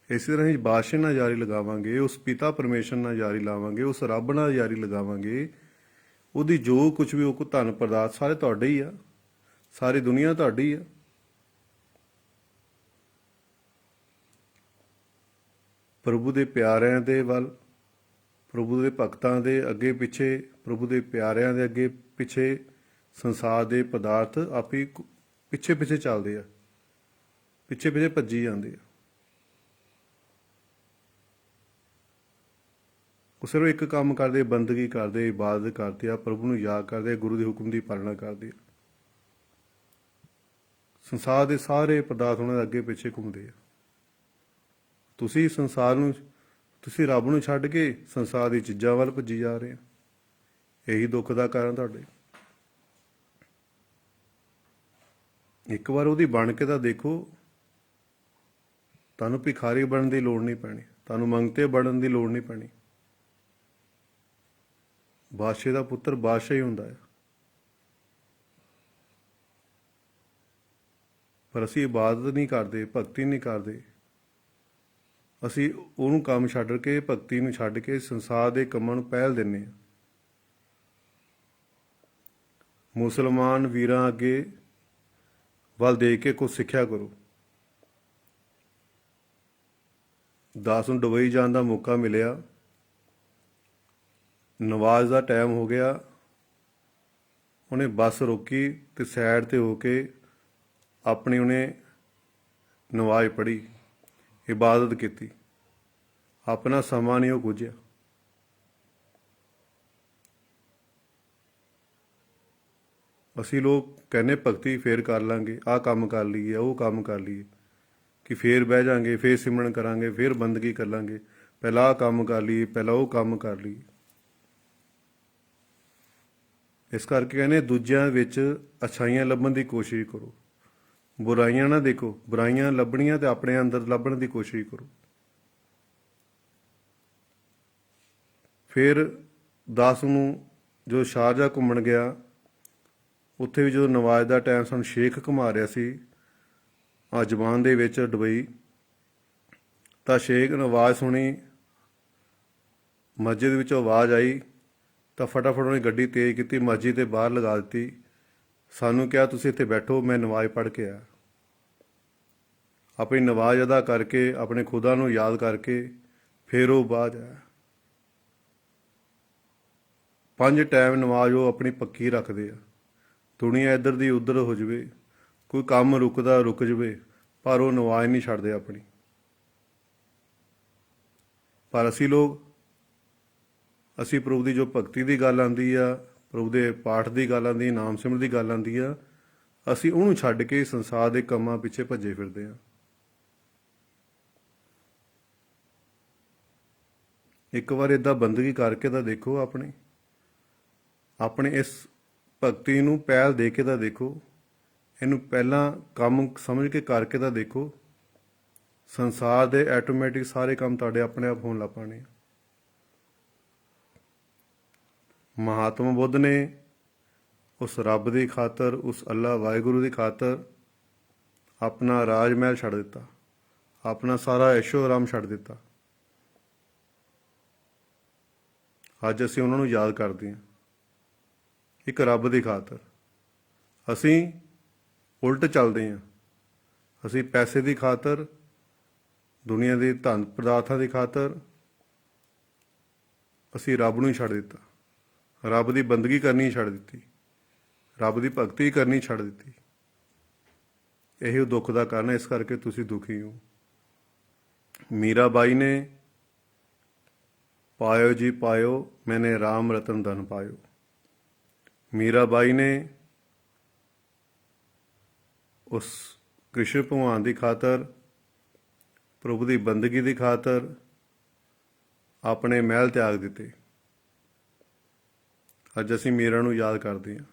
S1: ਇਸੇ ਤਰ੍ਹਾਂ ਹੀ ਬਾਦਸ਼ਾਹ ਨਾਲ ਯਾਰੀ ਲਗਾਵਾਂਗੇ, ਉਸ ਪਿਤਾ ਪਰਮੇਸ਼ਰ ਨਾਲ ਯਾਰੀ ਲਾਵਾਂਗੇ, ਉਸ ਰੱਬ ਨਾਲ ਯਾਰੀ ਲਗਾਵਾਂਗੇ। ਉਹਦੀ ਜੋ ਕੁਝ ਵੀ ਉਹ ਧਨ ਪਦਾਰਥ ਸਾਰੇ ਤੁਹਾਡੇ ਹੀ ਆ, ਸਾਰੀ ਦੁਨੀਆ ਤੁਹਾਡੀ ਆ। ਪ੍ਰਭੂ ਦੇ ਪਿਆਰਿਆਂ ਦੇ ਵੱਲ, ਪ੍ਰਭੂ ਦੇ ਭਗਤਾਂ ਦੇ ਅੱਗੇ ਪਿੱਛੇ, ਪ੍ਰਭੂ ਦੇ ਪਿਆਰਿਆਂ ਦੇ ਅੱਗੇ ਪਿੱਛੇ ਸੰਸਾਰ ਦੇ ਪਦਾਰਥ ਆਪੇ ਪਿੱਛੇ ਪਿੱਛੇ ਚੱਲਦੇ ਆ, ਪਿੱਛੇ ਪਿੱਛੇ ਭੱਜੀ ਜਾਂਦੇ ਆ। ਉਹ ਸਿਰਫ ਇੱਕ ਕੰਮ ਕਰਦੇ, ਬੰਦਗੀ ਕਰਦੇ, ਇਬਾਦਤ ਕਰਦੇ ਆ, ਪ੍ਰਭੂ ਨੂੰ ਯਾਦ ਕਰਦੇ ਆ, ਗੁਰੂ ਦੇ ਹੁਕਮ ਦੀ ਪਾਲਣਾ ਕਰਦੇ ਆ। ਸੰਸਾਰ ਦੇ ਸਾਰੇ ਪਦਾਰਥ ਉਹਨਾਂ ਦੇ ਅੱਗੇ ਪਿੱਛੇ ਘੁੰਮਦੇ ਆ। ਤੁਸੀਂ ਰੱਬ ਨੂੰ ਛੱਡ ਕੇ ਸੰਸਾਰ ਦੀ ਚੀਜ਼ਾਂ ਵੱਲ ਭੱਜੀ ਜਾ ਰਹੇ ਆ। ਇਹੀ ਦੁੱਖ ਦਾ ਕਾਰਨ ਤੁਹਾਡੇ। ਇੱਕ ਵਾਰ ਉਹਦੀ ਬਣ ਕੇ ਤਾਂ ਦੇਖੋ, ਤੁਹਾਨੂੰ ਭਿਖਾਰੀ ਬਣਨ ਦੀ ਲੋੜ ਨਹੀਂ ਪੈਣੀ। ਤੁਹਾਨੂੰ ਮੰਗਤੇ ਬਣਨ ਦੀ ਲੋੜ ਨਹੀਂ ਪੈਣੀ। ਬਾਦਸ਼ਾਹ ਦਾ ਪੁੱਤਰ ਬਾਦਸ਼ਾਹ ਹੀ ਹੁੰਦਾ ਹੈ। ਪਰ ਅਸੀਂ ਇਬਾਦਤ ਨਹੀਂ ਕਰਦੇ, ਭਗਤੀ ਨਹੀਂ ਕਰਦੇ। ਅਸੀਂ ਉਹਨੂੰ ਕੰਮ ਛੱਡ ਕੇ, ਭਗਤੀ ਨੂੰ ਛੱਡ ਕੇ ਸੰਸਾਰ ਦੇ ਕੰਮਾਂ ਨੂੰ ਪਹਿਲ ਦਿੰਦੇ ਹਾਂ। ਮੁਸਲਮਾਨ ਵੀਰਾਂ ਅੱਗੇ ਵੱਲ ਦੇਖ ਕੇ ਕੁਝ ਸਿੱਖਿਆ ਕਰੋ। ਦਾਸ ਨੂੰ ਦੁਬਈ ਜਾਣ ਦਾ ਮੌਕਾ ਮਿਲਿਆ, ਨਵਾਜ਼ ਦਾ ਟਾਈਮ ਹੋ ਗਿਆ, ਉਹਨੇ ਬੱਸ ਰੋਕੀ ਤੇ ਸਾਈਡ ਤੇ ਹੋ ਕੇ ਆਪਣੀ ਉਹਨੇ ਨਵਾਜ਼ ਪੜ੍ਹੀ, ਇਬਾਦਤ ਕੀਤੀ, ਆਪਣਾ ਸਮਾਂ ਨਹੀਂ ਉਹ ਗੁੱਝਿਆ। ਅਸੀਂ ਲੋਕ ਕਹਿੰਦੇ ਭਗਤੀ ਫੇਰ ਕਰ ਲਾਂਗੇ, ਆਹ ਕੰਮ ਕਰ ਲਈਏ, ਉਹ ਕੰਮ ਕਰ ਲਈਏ, ਕਿ ਫੇਰ ਬਹਿ ਜਾਾਂਗੇ, ਫੇਰ ਸਿਮਰਨ ਕਰਾਂਗੇ, ਫੇਰ ਬੰਦਗੀ ਕਰ ਲਾਂਗੇ, ਪਹਿਲਾਂ ਆਹ ਕੰਮ ਕਰ ਲਈਏ, ਪਹਿਲਾਂ ਉਹ ਕੰਮ ਕਰ ਲਈਏ। ਇਸ ਕਰਕੇ ਕਹਿੰਦੇ ਦੂਜਿਆਂ ਵਿੱਚ ਅੱਛਾਈਆਂ ਲੱਭਣ ਦੀ ਕੋਸ਼ਿਸ਼ ਕਰੋ, ਬੁਰਾਈਆਂ ਨਾ ਦੇਖੋ। ਬੁਰਾਈਆਂ ਲੱਭਣੀਆਂ ਤੇ ਆਪਣੇ ਅੰਦਰ ਲੱਭਣ ਦੀ ਕੋਸ਼ਿਸ਼ ਕਰੋ। ਫਿਰ ਦਾਸ ਨੂੰ ਜੋ ਸ਼ਾਰਜਾ ਘੁੰਮਣ ਗਿਆ, ਉੱਥੇ ਵੀ ਜਦੋਂ ਨਵਾਜ਼ ਦਾ ਟਾਈਮ ਸਾਨੂੰ ਸ਼ੇਖ ਘੁਮਾ ਰਿਹਾ ਸੀ ਜ਼ਬਾਨ ਦੇ ਵਿੱਚ ਦੁਬਈ, ਤਾਂ ਸ਼ੇਖ ਨੇ ਆਵਾਜ਼ ਸੁਣੀ, ਮਸਜਿਦ ਵਿੱਚੋਂ ਆਵਾਜ਼ ਆਈ ਤਾਂ ਫਟਾਫਟ ਉਹਨੇ ਗੱਡੀ ਤੇਜ਼ ਕੀਤੀ, ਮਸਜਿਦ ਦੇ ਬਾਹਰ ਲਗਾ ਦਿੱਤੀ। ਸਾਨੂੰ ਕਿਹਾ ਤੁਸੀਂ ਇੱਥੇ ਬੈਠੋ, ਮੈਂ ਨਵਾਜ਼ ਪੜ੍ਹ ਕੇ ਆਇਆ। ਆਪਣੀ ਨਵਾਜ਼ ਅਦਾ ਕਰਕੇ, ਆਪਣੇ ਖੁਦਾ ਨੂੰ ਯਾਦ ਕਰਕੇ ਫਿਰ ਉਹ ਬਾਅਦ ਆਇਆ। 5 ਟਾਈਮ ਨਮਾਜ਼ ਉਹ ਆਪਣੀ ਪੱਕੀ ਰੱਖਦੇ ਆ। ਦੁਨੀਆ ਇੱਧਰ ਦੀ ਉੱਧਰ ਹੋ ਜਾਵੇ, ਕੋਈ ਕੰਮ ਰੁਕਦਾ ਰੁਕ ਜਾਵੇ, ਪਰ ਉਹ ਨਮਾਜ਼ ਨਹੀਂ ਛੱਡਦੇ ਆਪਣੀ। ਪਰ ਅਸੀਂ ਲੋਕ, ਅਸੀਂ ਪ੍ਰਭੂ ਦੀ ਜੋ ਭਗਤੀ ਦੀ ਗੱਲ ਆਉਂਦੀ ਆ, ਪ੍ਰਭੂ ਦੇ ਪਾਠ ਦੀ ਗੱਲ ਆਉਂਦੀ, ਨਾਮ ਸਿਮਰਨ ਦੀ ਗੱਲ ਆਉਂਦੀ ਆ, ਅਸੀਂ ਉਹਨੂੰ ਛੱਡ ਕੇ ਸੰਸਾਰ ਦੇ ਕੰਮਾਂ ਪਿੱਛੇ ਭੱਜੇ ਫਿਰਦੇ ਹਾਂ। ਇੱਕ ਵਾਰ ਏਦਾਂ ਬੰਦਗੀ ਕਰਕੇ ਤਾਂ ਦੇਖੋ, ਆਪਣੇ ਇਸ ਭਗਤੀ ਨੂੰ ਪਹਿਲ ਦੇ ਕੇ ਤਾਂ ਦੇਖੋ, ਇਹਨੂੰ ਪਹਿਲਾਂ ਕੰਮ ਸਮਝ ਕੇ ਕਰਕੇ ਤਾਂ ਦੇਖੋ। ਸੰਸਾਰ ਦੇ ਆਟੋਮੈਟਿਕ ਸਾਰੇ ਕੰਮ ਤੁਹਾਡੇ ਆਪਣੇ ਆਪ ਹੋਣ ਲੱਗ ਪੈਣੇ। ਮਹਾਤਮਾ ਬੁੱਧ ਨੇ ਉਸ ਰੱਬ ਦੀ ਖਾਤਰ, ਉਸ ਅੱਲਾ ਵਾਹਿਗੁਰੂ ਦੀ ਖਾਤਰ ਆਪਣਾ ਰਾਜ ਮਹਿਲ ਛੱਡ ਦਿੱਤਾ, ਆਪਣਾ ਸਾਰਾ ਐਸ਼ੋ ਆਰਾਮ ਛੱਡ ਦਿੱਤਾ। ਅੱਜ ਅਸੀਂ ਉਹਨਾਂ ਨੂੰ ਯਾਦ ਕਰਦੇ ਹਾਂ, ਇੱਕ ਰੱਬ ਦੀ ਖਾਤਰ। ਅਸੀਂ ਉਲਟ ਚੱਲਦੇ ਹਾਂ। ਅਸੀਂ ਪੈਸੇ ਦੀ ਖਾਤਰ, ਦੁਨੀਆ ਦੇ ਧਨ ਪਦਾਰਥਾਂ ਦੀ ਖਾਤਰ ਅਸੀਂ ਰੱਬ ਨੂੰ ਹੀ ਛੱਡ ਦਿੱਤਾ, ਰੱਬ ਦੀ ਬੰਦਗੀ ਕਰਨੀ ਛੱਡ ਦਿੱਤੀ, ਰੱਬ ਦੀ ਭਗਤੀ ਕਰਨੀ ਛੱਡ ਦਿੱਤੀ। ਇਹੀ ਦੁੱਖ ਦਾ ਕਾਰਨ ਹੈ, ਇਸ ਕਰਕੇ ਤੁਸੀਂ ਦੁਖੀ ਹੋ। ਮੀਰਾ ਬਾਈ ਨੇ ਪਾਇਓ ਜੀ ਪਾਇਓ, ਮੈਨੇ ਰਾਮ ਰਤਨ ਧਨ ਪਾਇਓ। ਮੀਰਾ ਬਾਈ ਨੇ ਉਸ ਕ੍ਰਿਸ਼ਨ ਭਗਵਾਨ ਦੀ ਖਾਤਰ, ਪ੍ਰਭੂ ਦੀ ਬੰਦਗੀ ਦੀ ਖਾਤਰ ਆਪਣੇ ਮਹਿਲ ਤਿਆਗ ਦਿੱਤੇ। ਅੱਜ ਅਸੀਂ ਮੀਰਾ ਨੂੰ ਯਾਦ ਕਰਦੇ ਹਾਂ।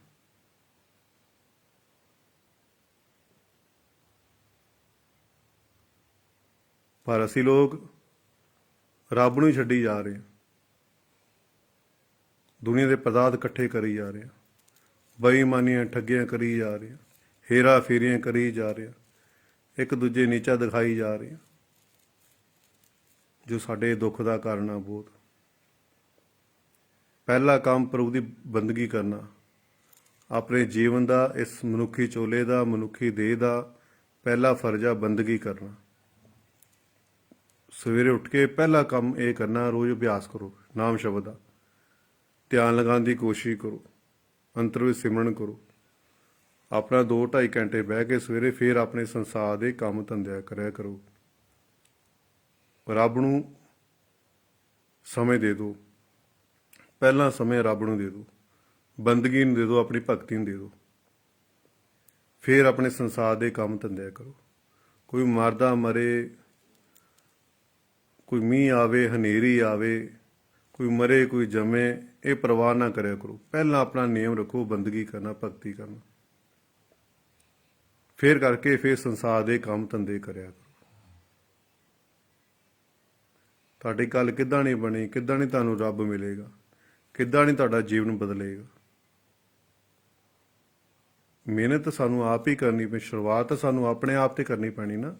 S1: ਪਰ ਅਸੀਂ ਲੋਕ ਰੱਬ ਨੂੰ ਹੀ ਛੱਡੀ ਜਾ ਰਹੇ ਹਾਂ, ਦੁਨੀਆ ਦੇ ਪਦਾਰਥ ਇਕੱਠੇ ਕਰੀ ਜਾ ਰਹੇ ਹਾਂ, ਬੇਈਮਾਨੀਆਂ ਠੱਗੀਆਂ ਕਰੀ ਜਾ ਰਹੇ ਹਾਂ, ਹੇਰਾ ਫੇਰੀਆਂ ਕਰੀ ਜਾ ਰਹੇ ਹਾਂ, ਇੱਕ ਦੂਜੇ ਨੀਚਾ ਦਿਖਾਈ ਜਾ ਰਹੇ ਹਾਂ, ਜੋ ਸਾਡੇ ਦੁੱਖ ਦਾ ਕਾਰਨ ਆ ਬਹੁਤ। ਪਹਿਲਾ ਕੰਮ ਪ੍ਰਭੂ ਦੀ ਬੰਦਗੀ ਕਰਨਾ, ਆਪਣੇ ਜੀਵਨ ਦਾ, ਇਸ ਮਨੁੱਖੀ ਚੋਲੇ ਦਾ, ਮਨੁੱਖੀ ਦੇਹ ਦਾ ਪਹਿਲਾ ਫਰਜ਼ ਆ ਬੰਦਗੀ ਕਰਨਾ। ਸਵੇਰੇ ਉੱਠ ਕੇ ਪਹਿਲਾ ਕੰਮ ਇਹ ਕਰਨਾ, ਰੋਜ਼ ਅਭਿਆਸ ਕਰੋ ਨਾਮ ਸ਼ਬਦ ਦਾ, ਧਿਆਨ ਲਗਾਉਣ ਦੀ ਕੋਸ਼ਿਸ਼ ਕਰੋ, ਅੰਤਰ ਵਿੱਚ ਸਿਮਰਨ ਕਰੋ। ਆਪਣਾ 2-2.5 ਘੰਟੇ ਬਹਿ ਕੇ ਸਵੇਰੇ ਫਿਰ ਆਪਣੇ ਸੰਸਾਰ ਦੇ ਕੰਮ ਧੰਦਿਆ ਕਰਿਆ ਕਰੋ। ਰੱਬ ਨੂੰ ਸਮੇਂ ਦੇ ਦਿਓ, ਪਹਿਲਾਂ ਸਮੇਂ ਰੱਬ ਨੂੰ ਦੇ ਦਿਓ, ਬੰਦਗੀ ਨੂੰ ਦੇ ਦਿਓ, ਆਪਣੀ ਭਗਤੀ ਨੂੰ ਦੇ ਦਿਓ। ਫਿਰ ਆਪਣੇ ਸੰਸਾਰ ਦੇ ਕੰਮ ਧੰਦਿਆ ਕਰੋ। ਕੋਈ ਮਰਦਾ ਮਰੇ, ਕੋਈ ਮੀਂਹ ਆਵੇ, ਹਨੇਰੀ ਆਵੇ, ਕੋਈ ਮਰੇ, ਕੋਈ ਜੰਮੇ, ਇਹ ਪਰਵਾਹ ਨਾ ਕਰਿਆ ਕਰੋ। ਪਹਿਲਾਂ ਆਪਣਾ ਨਿਯਮ ਰੱਖੋ, ਬੰਦਗੀ ਕਰਨਾ, ਭਗਤੀ ਕਰਨਾ। ਫਿਰ ਕਰਕੇ ਫਿਰ ਸੰਸਾਰ ਦੇ ਕੰਮ ਧੰਦੇ ਕਰਿਆ ਕਰੋ। ਤੁਹਾਡੀ ਗੱਲ ਕਿੱਦਾਂ ਨਹੀਂ ਬਣੀ, ਕਿੱਦਾਂ ਨਹੀਂ ਤੁਹਾਨੂੰ ਰੱਬ ਮਿਲੇਗਾ, ਕਿੱਦਾਂ ਨਹੀਂ ਤੁਹਾਡਾ ਜੀਵਨ ਬਦਲੇਗਾ। ਮਿਹਨਤ ਸਾਨੂੰ ਆਪ ਹੀ ਕਰਨੀ ਪਈ, ਸ਼ੁਰੂਆਤ ਤਾਂ ਸਾਨੂੰ ਆਪਣੇ ਆਪ ਤੇ ਕਰਨੀ ਪੈਣੀ ਨਾ।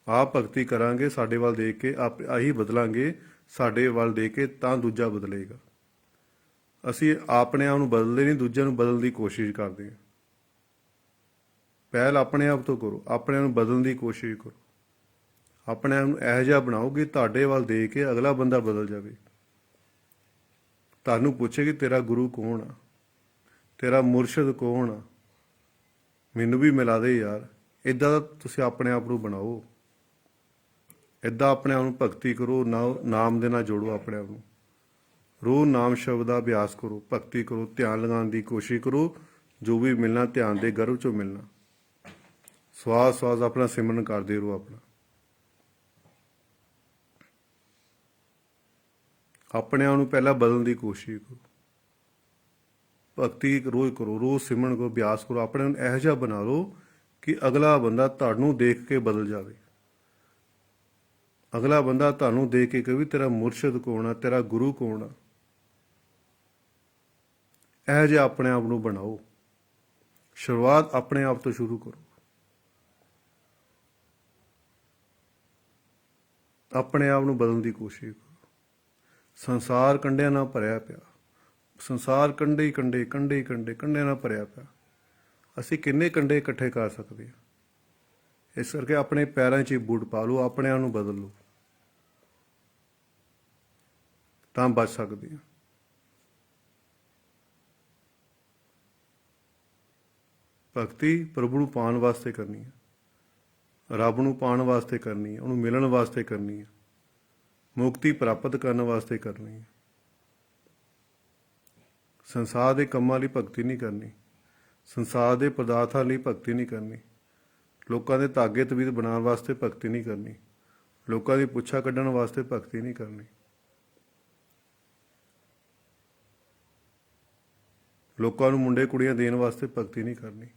S1: ਆਪ ਭਗਤੀ ਕਰਾਂਗੇ, ਸਾਡੇ ਵੱਲ ਦੇਖ ਕੇ ਆਪ ਆਹੀ ਬਦਲਾਂਗੇ, ਸਾਡੇ ਵੱਲ ਦੇਖ ਕੇ ਤਾਂ ਦੂਜਾ ਬਦਲੇਗਾ। ਅਸੀਂ ਆਪਣੇ ਆਪ ਨੂੰ ਬਦਲਦੇ ਨਹੀਂ, ਦੂਜਿਆਂ ਨੂੰ ਬਦਲਣ ਦੀ ਕੋਸ਼ਿਸ਼ ਕਰਦੇ ਹਾਂ। ਪਹਿਲ ਆਪਣੇ ਆਪ ਤੋਂ ਕਰੋ, ਆਪਣੇ ਆਪ ਨੂੰ ਬਦਲਣ ਦੀ ਕੋਸ਼ਿਸ਼ ਕਰੋ, ਆਪਣੇ ਆਪ ਨੂੰ ਇਹੋ ਜਿਹਾ ਬਣਾਓ ਕਿ ਤੁਹਾਡੇ ਵੱਲ ਦੇਖ ਕੇ ਅਗਲਾ ਬੰਦਾ ਬਦਲ ਜਾਵੇ। ਤੁਹਾਨੂੰ ਪੁੱਛੇ ਕਿ ਤੇਰਾ ਗੁਰੂ ਕੌਣ ਆ, ਤੇਰਾ ਮੁਰਸ਼ਿਦ ਕੌਣ ਆ, ਮੈਨੂੰ ਵੀ ਮਿਲਾ ਦੇ ਯਾਰ। ਇੱਦਾਂ ਦਾ ਤੁਸੀਂ ਆਪਣੇ ਆਪ ਨੂੰ ਬਣਾਓ, ਇੱਦਾਂ ਆਪਣੇ ਆਪ ਨੂੰ ਭਗਤੀ ਕਰੋ, ਨਾਮ ਦੇ ਨਾਲ ਜੋੜੋ ਆਪਣੇ ਆਪ ਨੂੰ। ਰੋਜ਼ ਨਾਮ ਸ਼ਬਦ ਦਾ ਅਭਿਆਸ ਕਰੋ, ਭਗਤੀ ਕਰੋ, ਧਿਆਨ ਲਗਾਉਣ ਦੀ ਕੋਸ਼ਿਸ਼ ਕਰੋ। ਜੋ ਵੀ ਮਿਲਣਾ ਧਿਆਨ ਦੇ ਗਰਭ ਚੋਂ ਮਿਲਣਾ। ਸਵਾਸ ਸਵਾਸ ਆਪਣਾ ਸਿਮਰਨ ਕਰਦੇ ਰਹੋ। ਆਪਣਾ ਆਪਣੇ ਆਪ ਨੂੰ ਪਹਿਲਾਂ ਬਦਲਣ ਦੀ ਕੋਸ਼ਿਸ਼ ਕਰੋ। ਭਗਤੀ ਰੋਜ਼ ਕਰੋ, ਰੋਜ਼ ਸਿਮਰਨ ਕਰੋ, ਅਭਿਆਸ ਕਰੋ। ਆਪਣੇ ਨੂੰ ਇਹੋ ਜਿਹਾ ਬਣਾ ਲਓ ਕਿ ਅਗਲਾ ਬੰਦਾ ਤੁਹਾਨੂੰ ਦੇਖ ਕੇ ਬਦਲ ਜਾਵੇ। ਅਗਲਾ ਬੰਦਾ ਤੁਹਾਨੂੰ ਦੇਖ ਕੇ ਕਹੇ ਵੀ ਤੇਰਾ ਮੁਰਸ਼ਿਦ ਕੌਣ ਆ, ਤੇਰਾ ਗੁਰੂ ਕੌਣ ਆ। ਇਹੋ ਜਿਹਾ ਆਪਣੇ ਆਪ ਨੂੰ ਬਣਾਓ। ਸ਼ੁਰੂਆਤ ਆਪਣੇ ਆਪ ਤੋਂ ਸ਼ੁਰੂ ਕਰੋ। ਆਪਣੇ ਆਪ ਨੂੰ ਬਦਲਣ ਦੀ ਕੋਸ਼ਿਸ਼ ਕਰੋ। ਸੰਸਾਰ ਕੰਢਿਆਂ ਨਾਲ ਭਰਿਆ ਪਿਆ, ਸੰਸਾਰ ਕੰਢੇ ਹੀ ਕੰਢੇ, ਕੰਢੇ ਹੀ ਕੰਢੇ, ਕੰਢਿਆਂ ਨਾਲ ਭਰਿਆ ਪਿਆ। ਅਸੀਂ ਕਿੰਨੇ ਕੰਢੇ ਇਕੱਠੇ ਕਰ ਸਕਦੇ ਹਾਂ। ਇਸ ਕਰਕੇ ਆਪਣੇ ਪੈਰਾਂ 'ਚ ਹੀ ਬੂਟ ਪਾ ਲਓ, ਆਪਣੇ ਆਪ ਨੂੰ ਬਦਲ ਲਓ, ਤਾਂ ਬਚ ਸਕਦੇ ਹਾਂ। ਭਗਤੀ ਪ੍ਰਭੂ ਨੂੰ ਪਾਉਣ ਵਾਸਤੇ ਕਰਨੀ ਹੈ, ਰੱਬ ਨੂੰ ਪਾਉਣ ਵਾਸਤੇ ਕਰਨੀ ਹੈ, ਉਹਨੂੰ ਮਿਲਣ ਵਾਸਤੇ ਕਰਨੀ ਹੈ, ਮੁਕਤੀ ਪ੍ਰਾਪਤ ਕਰਨ ਵਾਸਤੇ ਕਰਨੀ ਹੈ। ਸੰਸਾਰ ਦੇ ਕੰਮਾਂ ਲਈ ਭਗਤੀ ਨਹੀਂ ਕਰਨੀ, ਸੰਸਾਰ ਦੇ ਪਦਾਰਥਾਂ ਲਈ ਭਗਤੀ ਨਹੀਂ ਕਰਨੀ, ਲੋਕਾਂ ਦੇ ਧਾਗੇ ਤਵੀਤ ਬਣਾਉਣ ਵਾਸਤੇ ਭਗਤੀ ਨਹੀਂ ਕਰਨੀ, ਲੋਕਾਂ ਦੀ ਪੁੱਛਾਂ ਕੱਢਣ ਵਾਸਤੇ ਭਗਤੀ ਨਹੀਂ ਕਰਨੀ, ਲੋਕਾਂ ਨੂੰ ਮੁੰਡੇ ਕੁੜੀਆਂ ਦੇਣ ਵਾਸਤੇ ਭਗਤੀ ਨਹੀਂ ਕਰਨੀ,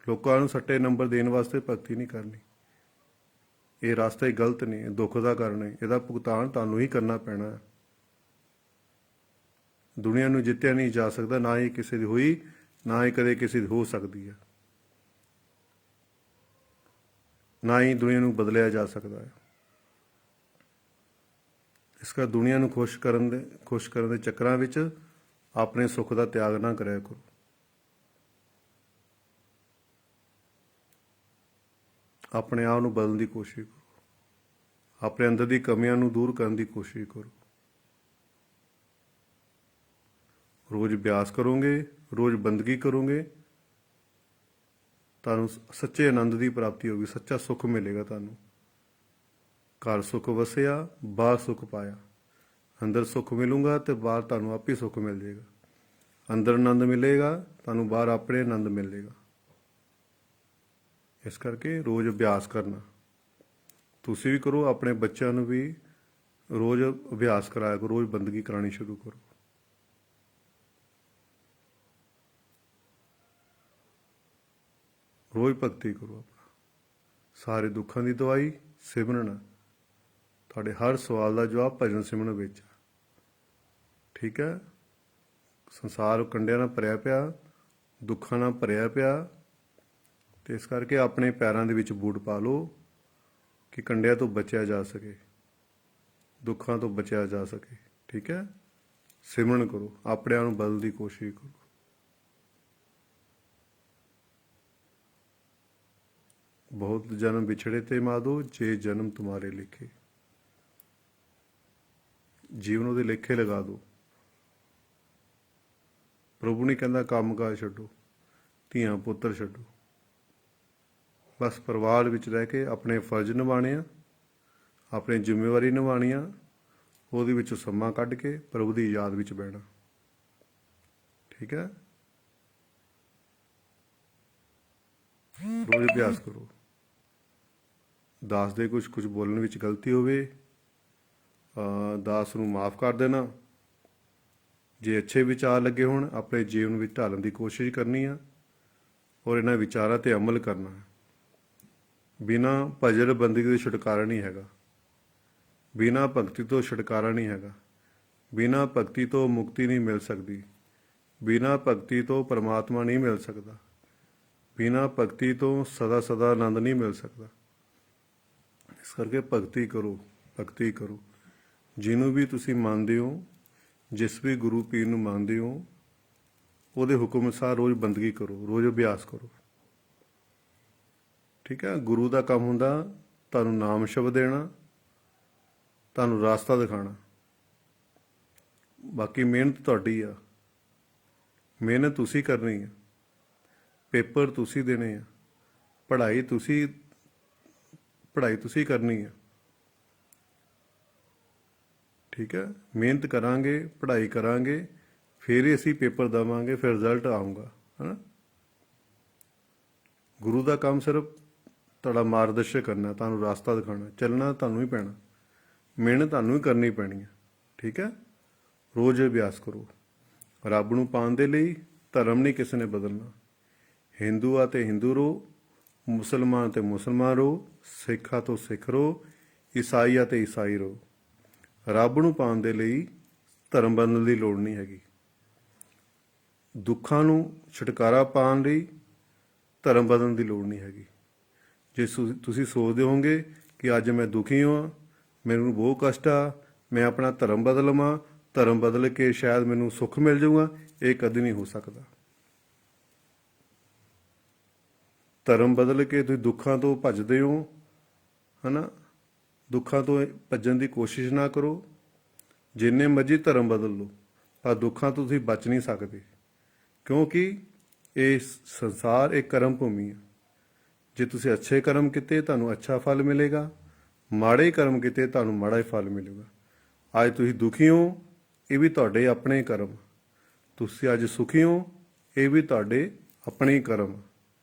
S1: ਲੋਕਾਂ ਨੂੰ ਸੱਟੇ ਨੰਬਰ ਦੇਣ ਵਾਸਤੇ ਭਗਤੀ ਨਹੀਂ ਕਰਨੀ। ਇਹ ਰਸਤਾ ਹੀ ਗਲਤ ਨੇ, ਦੁੱਖ ਦਾ ਕਾਰਨ ਹੈ। ਇਹਦਾ ਭੁਗਤਾਨ ਤੁਹਾਨੂੰ ਹੀ ਕਰਨਾ ਪੈਣਾ ਹੈ। ਦੁਨੀਆ ਨੂੰ ਜਿੱਤਿਆ ਨਹੀਂ ਜਾ ਸਕਦਾ, ਨਾ ਹੀ ਕਿਸੇ ਦੀ ਹੋਈ, ਨਾ ਹੀ ਕਦੇ ਕਿਸੇ ਦੀ ਹੋ ਸਕਦੀ ਹੈ, ਨਾ ਹੀ ਦੁਨੀਆ ਨੂੰ ਬਦਲਿਆ ਜਾ ਸਕਦਾ ਹੈ। ਇਸ ਕਰਕੇ ਦੁਨੀਆ ਨੂੰ ਖੁਸ਼ ਕਰਨ ਦੇ ਚੱਕਰਾਂ ਵਿੱਚ ਆਪਣੇ ਸੁੱਖ ਦਾ ਤਿਆਗ ਨਾ ਕਰਿਆ ਕਰੋ। ਆਪਣੇ ਆਪ ਨੂੰ ਬਦਲਣ ਦੀ ਕੋਸ਼ਿਸ਼ ਕਰੋ, ਆਪਣੇ ਅੰਦਰ ਦੀ ਕਮੀਆਂ ਨੂੰ ਦੂਰ ਕਰਨ ਦੀ ਕੋਸ਼ਿਸ਼ ਕਰੋ। ਰੋਜ਼ ਅਭਿਆਸ ਕਰੋਗੇ, ਰੋਜ਼ ਬੰਦਗੀ ਕਰੋਗੇ, ਤੁਹਾਨੂੰ ਸੱਚੇ ਆਨੰਦ ਦੀ ਪ੍ਰਾਪਤੀ ਹੋਗੀ, ਸੱਚਾ ਸੁੱਖ ਮਿਲੇਗਾ ਤੁਹਾਨੂੰ। ਘਰ ਸੁੱਖ ਵਸਿਆ, ਬਾਹਰ ਸੁੱਖ ਪਾਇਆ। ਅੰਦਰ ਸੁੱਖ ਮਿਲੂਗਾ ਤੇ ਬਾਹਰ ਤੁਹਾਨੂੰ ਆਪੇ ਸੁੱਖ ਮਿਲ ਜਾਏਗਾ। ਅੰਦਰ ਆਨੰਦ ਮਿਲੇਗਾ, ਤੁਹਾਨੂੰ ਬਾਹਰ ਆਪਣੇ ਆਨੰਦ ਮਿਲੇਗਾ। ਇਸ ਕਰਕੇ ਰੋਜ਼ ਅਭਿਆਸ ਕਰਨਾ ਤੁਸੀਂ ਵੀ ਕਰੋ, ਆਪਣੇ ਬੱਚਿਆਂ ਨੂੰ ਵੀ ਰੋਜ਼ ਅਭਿਆਸ ਕਰਾਇਆ ਕਰੋ, ਰੋਜ਼ ਬੰਦਗੀ ਕਰਾਉਣੀ ਸ਼ੁਰੂ ਕਰੋ। ਰੋਜ਼ ਭਗਤੀ ਕਰੋ। ਆਪਣਾ ਸਾਰੇ ਦੁੱਖਾਂ ਦੀ ਦਵਾਈ ਸਿਮਰਨ, ਤੁਹਾਡੇ ਹਰ ਸਵਾਲ ਦਾ ਜਵਾਬ ਭਜਨ ਸਿਮਰਨ ਵਿੱਚ। ਠੀਕ ਹੈ। ਸੰਸਾਰ ਕੰਢਿਆਂ ਨਾਲ ਭਰਿਆ ਪਿਆ, ਦੁੱਖਾਂ ਨਾਲ ਭਰਿਆ ਪਿਆ, ਤੇ ਇਸ ਕਰਕੇ ਆਪਣੇ ਪੈਰਾਂ ਦੇ ਵਿੱਚ ਬੂਟ ਪਾ ਲਓ ਕਿ ਕੰਢਿਆਂ ਤੋਂ ਬਚਿਆ ਜਾ ਸਕੇ, ਦੁੱਖਾਂ ਤੋਂ ਬਚਿਆ ਜਾ ਸਕੇ। ਠੀਕ ਹੈ। ਸਿਮਰਨ ਕਰੋ, ਆਪਣੇ ਆਪ ਨੂੰ ਬਦਲਣ ਦੀ ਕੋਸ਼ਿਸ਼ ਕਰੋ। ਬਹੁਤ ਜਨਮ ਵਿਛੜੇ ਤੇ ਮਾਧੋ, ਜੇ ਜਨਮ ਤੁਮਾਰੇ ਲਿਖੇ। ਜੀਵਨ ਉਹਦੇ ਲੇਖੇ ਲਗਾ ਦਿਓ। ਪ੍ਰਭੂ ਨੇ ਕਹਿੰਦਾ ਕੰਮ ਕਾਜ ਛੱਡੋ, ਧੀਆਂ ਪੁੱਤਰ ਛੱਡੋ, ਬਸ ਪਰਿਵਾਰ ਵਿੱਚ ਰਹਿ ਕੇ ਆਪਣੇ ਫਰਜ਼ ਨਿਭਾਉਣੇ ਆ, ਆਪਣੀ ਜ਼ਿੰਮੇਵਾਰੀ ਨਿਭਾਉਣੀ ਆ, ਉਹਦੇ ਵਿੱਚੋਂ ਸਮਾਂ ਕੱਢ ਕੇ ਪ੍ਰਭੂ ਦੀ ਯਾਦ ਵਿੱਚ ਬਹਿਣਾ। ਠੀਕ ਹੈ। ਰੋਜ਼ ਅਭਿਆਸ ਕਰੋ। ਦਾਸ ਦੇ ਕੁਝ ਬੋਲਣ ਵਿੱਚ ਗਲਤੀ ਹੋਵੇ, ਦਾਸ ਨੂੰ ਮਾਫ ਕਰ ਦੇਣਾ। ਜੇ ਅੱਛੇ ਵਿਚਾਰ ਲੱਗੇ ਹੋਣ, ਆਪਣੇ ਜੀਵਨ ਵਿੱਚ ਢਾਲਣ ਦੀ ਕੋਸ਼ਿਸ਼ ਕਰਨੀ ਆ। ਔਰ ਇਹਨਾਂ ਵਿਚਾਰਾਂ ਤੇ ਅਮਲ ਕਰਨਾ ਹੈ। ਬਿਨਾਂ ਭਜਨ ਬੰਦਗੀ ਦੇ ਛੁਟਕਾਰਾ ਨਹੀਂ ਹੈਗਾ, ਬਿਨਾਂ ਭਗਤੀ ਤੋਂ ਛੁਟਕਾਰਾ ਨਹੀਂ ਹੈਗਾ, ਬਿਨਾਂ ਭਗਤੀ ਤੋਂ ਮੁਕਤੀ ਨਹੀਂ ਮਿਲ ਸਕਦੀ, ਬਿਨਾਂ ਭਗਤੀ ਤੋਂ ਪਰਮਾਤਮਾ ਨਹੀਂ ਮਿਲ ਸਕਦਾ, ਬਿਨਾਂ ਭਗਤੀ ਤੋਂ ਸਦਾ ਸਦਾ ਆਨੰਦ ਨਹੀਂ ਮਿਲ ਸਕਦਾ। ਇਸ ਕਰਕੇ ਭਗਤੀ ਕਰੋ, ਭਗਤੀ ਕਰੋ। ਜਿਹਨੂੰ ਵੀ ਤੁਸੀਂ ਮੰਨਦੇ ਹੋ, ਜਿਸ ਵੀ ਗੁਰੂ ਪੀਰ ਨੂੰ ਮੰਨਦੇ ਹੋ, ਉਹਦੇ ਹੁਕਮ ਅਨੁਸਾਰ ਰੋਜ਼ ਬੰਦਗੀ ਕਰੋ, ਰੋਜ਼ ਅਭਿਆਸ ਕਰੋ। ਠੀਕ ਹੈ। ਗੁਰੂ ਦਾ ਕੰਮ ਹੁੰਦਾ ਤੁਹਾਨੂੰ ਨਾਮ ਸ਼ਬਦ ਦੇਣਾ, ਤੁਹਾਨੂੰ ਰਾਸਤਾ ਦਿਖਾਣਾ। ਬਾਕੀ ਮਿਹਨਤ ਤੁਹਾਡੀ ਆ, ਮਿਹਨਤ ਤੁਸੀਂ ਕਰਨੀ ਆ, ਪੇਪਰ ਤੁਸੀਂ ਦੇਣੇ ਆ, ਪੜ੍ਹਾਈ ਤੁਸੀਂ ਕਰਨੀ ਆ। ਠੀਕ ਹੈ। ਮਿਹਨਤ ਕਰਾਂਗੇ, ਪੜ੍ਹਾਈ ਕਰਾਂਗੇ, ਫਿਰ ਹੀ ਅਸੀਂ ਪੇਪਰ ਦੇਵਾਂਗੇ, ਫਿਰ ਰਿਜ਼ਲਟ ਆਊਗਾ, ਹੈ ਨਾ। ਗੁਰੂ ਦਾ ਕੰਮ ਸਿਰਫ ਤੁਹਾਡਾ ਮਾਰਗਦਰਸ਼ਨ ਕਰਨਾ, ਤੁਹਾਨੂੰ ਰਾਸਤਾ ਦਿਖਾਉਣਾ, ਚੱਲਣਾ ਤੁਹਾਨੂੰ ਹੀ ਪੈਣਾ, ਮਿਹਨਤ ਤੁਹਾਨੂੰ ਹੀ ਕਰਨੀ ਪੈਣੀ ਹੈ। ਠੀਕ ਹੈ। ਰੋਜ਼ ਅਭਿਆਸ ਕਰੋ। ਰੱਬ ਨੂੰ ਪਾਉਣ ਦੇ ਲਈ ਧਰਮ ਨਹੀਂ ਕਿਸੇ ਨੇ ਬਦਲਣਾ। ਹਿੰਦੂ ਆ ਤੇ ਹਿੰਦੂ ਰਹੋ, ਮੁਸਲਮਾਨ ਤੇ ਮੁਸਲਮਾਨ ਰਹੋ, ਸਿੱਖਾਂ ਤੋਂ ਸਿੱਖ ਰਹੋ, ਈਸਾਈ ਆ ਤੇ ਈਸਾਈ ਰਹੋ। ਰੱਬ ਨੂੰ ਪਾਉਣ ਦੇ ਲਈ ਧਰਮ ਬਦਲਣ ਦੀ ਲੋੜ ਨਹੀਂ ਹੈਗੀ। ਦੁੱਖਾਂ ਨੂੰ ਛੁਟਕਾਰਾ ਪਾਉਣ ਲਈ ਧਰਮ ਬਦਲਣ ਦੀ ਲੋੜ ਨਹੀਂ ਹੈਗੀ। ਜੇ ਤੁਸੀਂ ਸੋਚਦੇ ਹੋਵੋਗੇ ਕਿ ਅੱਜ ਮੈਂ ਦੁਖੀ ਹਾਂ, ਮੈਨੂੰ ਬਹੁਤ ਕਸ਼ਟ ਆ, ਮੈਂ ਆਪਣਾ ਧਰਮ ਬਦਲ ਲਵਾਂ, ਧਰਮ ਬਦਲ ਕੇ ਸ਼ਾਇਦ ਮੈਨੂੰ ਸੁੱਖ ਮਿਲ ਜਾਊਗਾ, ਇਹ ਕਦੇ ਨਹੀਂ ਹੋ ਸਕਦਾ। ਧਰਮ ਬਦਲ ਕੇ ਤੁਸੀਂ ਦੁੱਖਾਂ ਤੋਂ ਭੱਜਦੇ ਹੋ, ਹੈ ਨਾ। ਦੁੱਖਾਂ ਤੋਂ ਭੱਜਣ ਦੀ ਕੋਸ਼ਿਸ਼ ਨਾ ਕਰੋ। ਜਿੰਨੇ ਮਰਜ਼ੀ ਧਰਮ ਬਦਲ ਲਓ, ਪਰ ਦੁੱਖਾਂ ਤੋਂ ਤੁਸੀਂ ਬਚ ਨਹੀਂ ਸਕਦੇ, ਕਿਉਂਕਿ ਇਹ ਸੰਸਾਰ ਇੱਕ ਕਰਮ ਭੂਮੀ ਹੈ। ਜੇ ਤੁਸੀਂ ਅੱਛੇ ਕਰਮ ਕੀਤੇ ਤੁਹਾਨੂੰ ਅੱਛਾ ਫਲ ਮਿਲੇਗਾ, ਮਾੜੇ ਕਰਮ ਕੀਤੇ ਤੁਹਾਨੂੰ ਮਾੜਾ ਹੀ ਫਲ ਮਿਲੇਗਾ। ਅੱਜ ਤੁਸੀਂ ਦੁਖੀ ਹੋ, ਇਹ ਵੀ ਤੁਹਾਡੇ ਆਪਣੇ ਕਰਮ। ਤੁਸੀਂ ਅੱਜ ਸੁਖੀ ਹੋ, ਇਹ ਵੀ ਤੁਹਾਡੇ ਆਪਣੇ ਹੀ ਕਰਮ।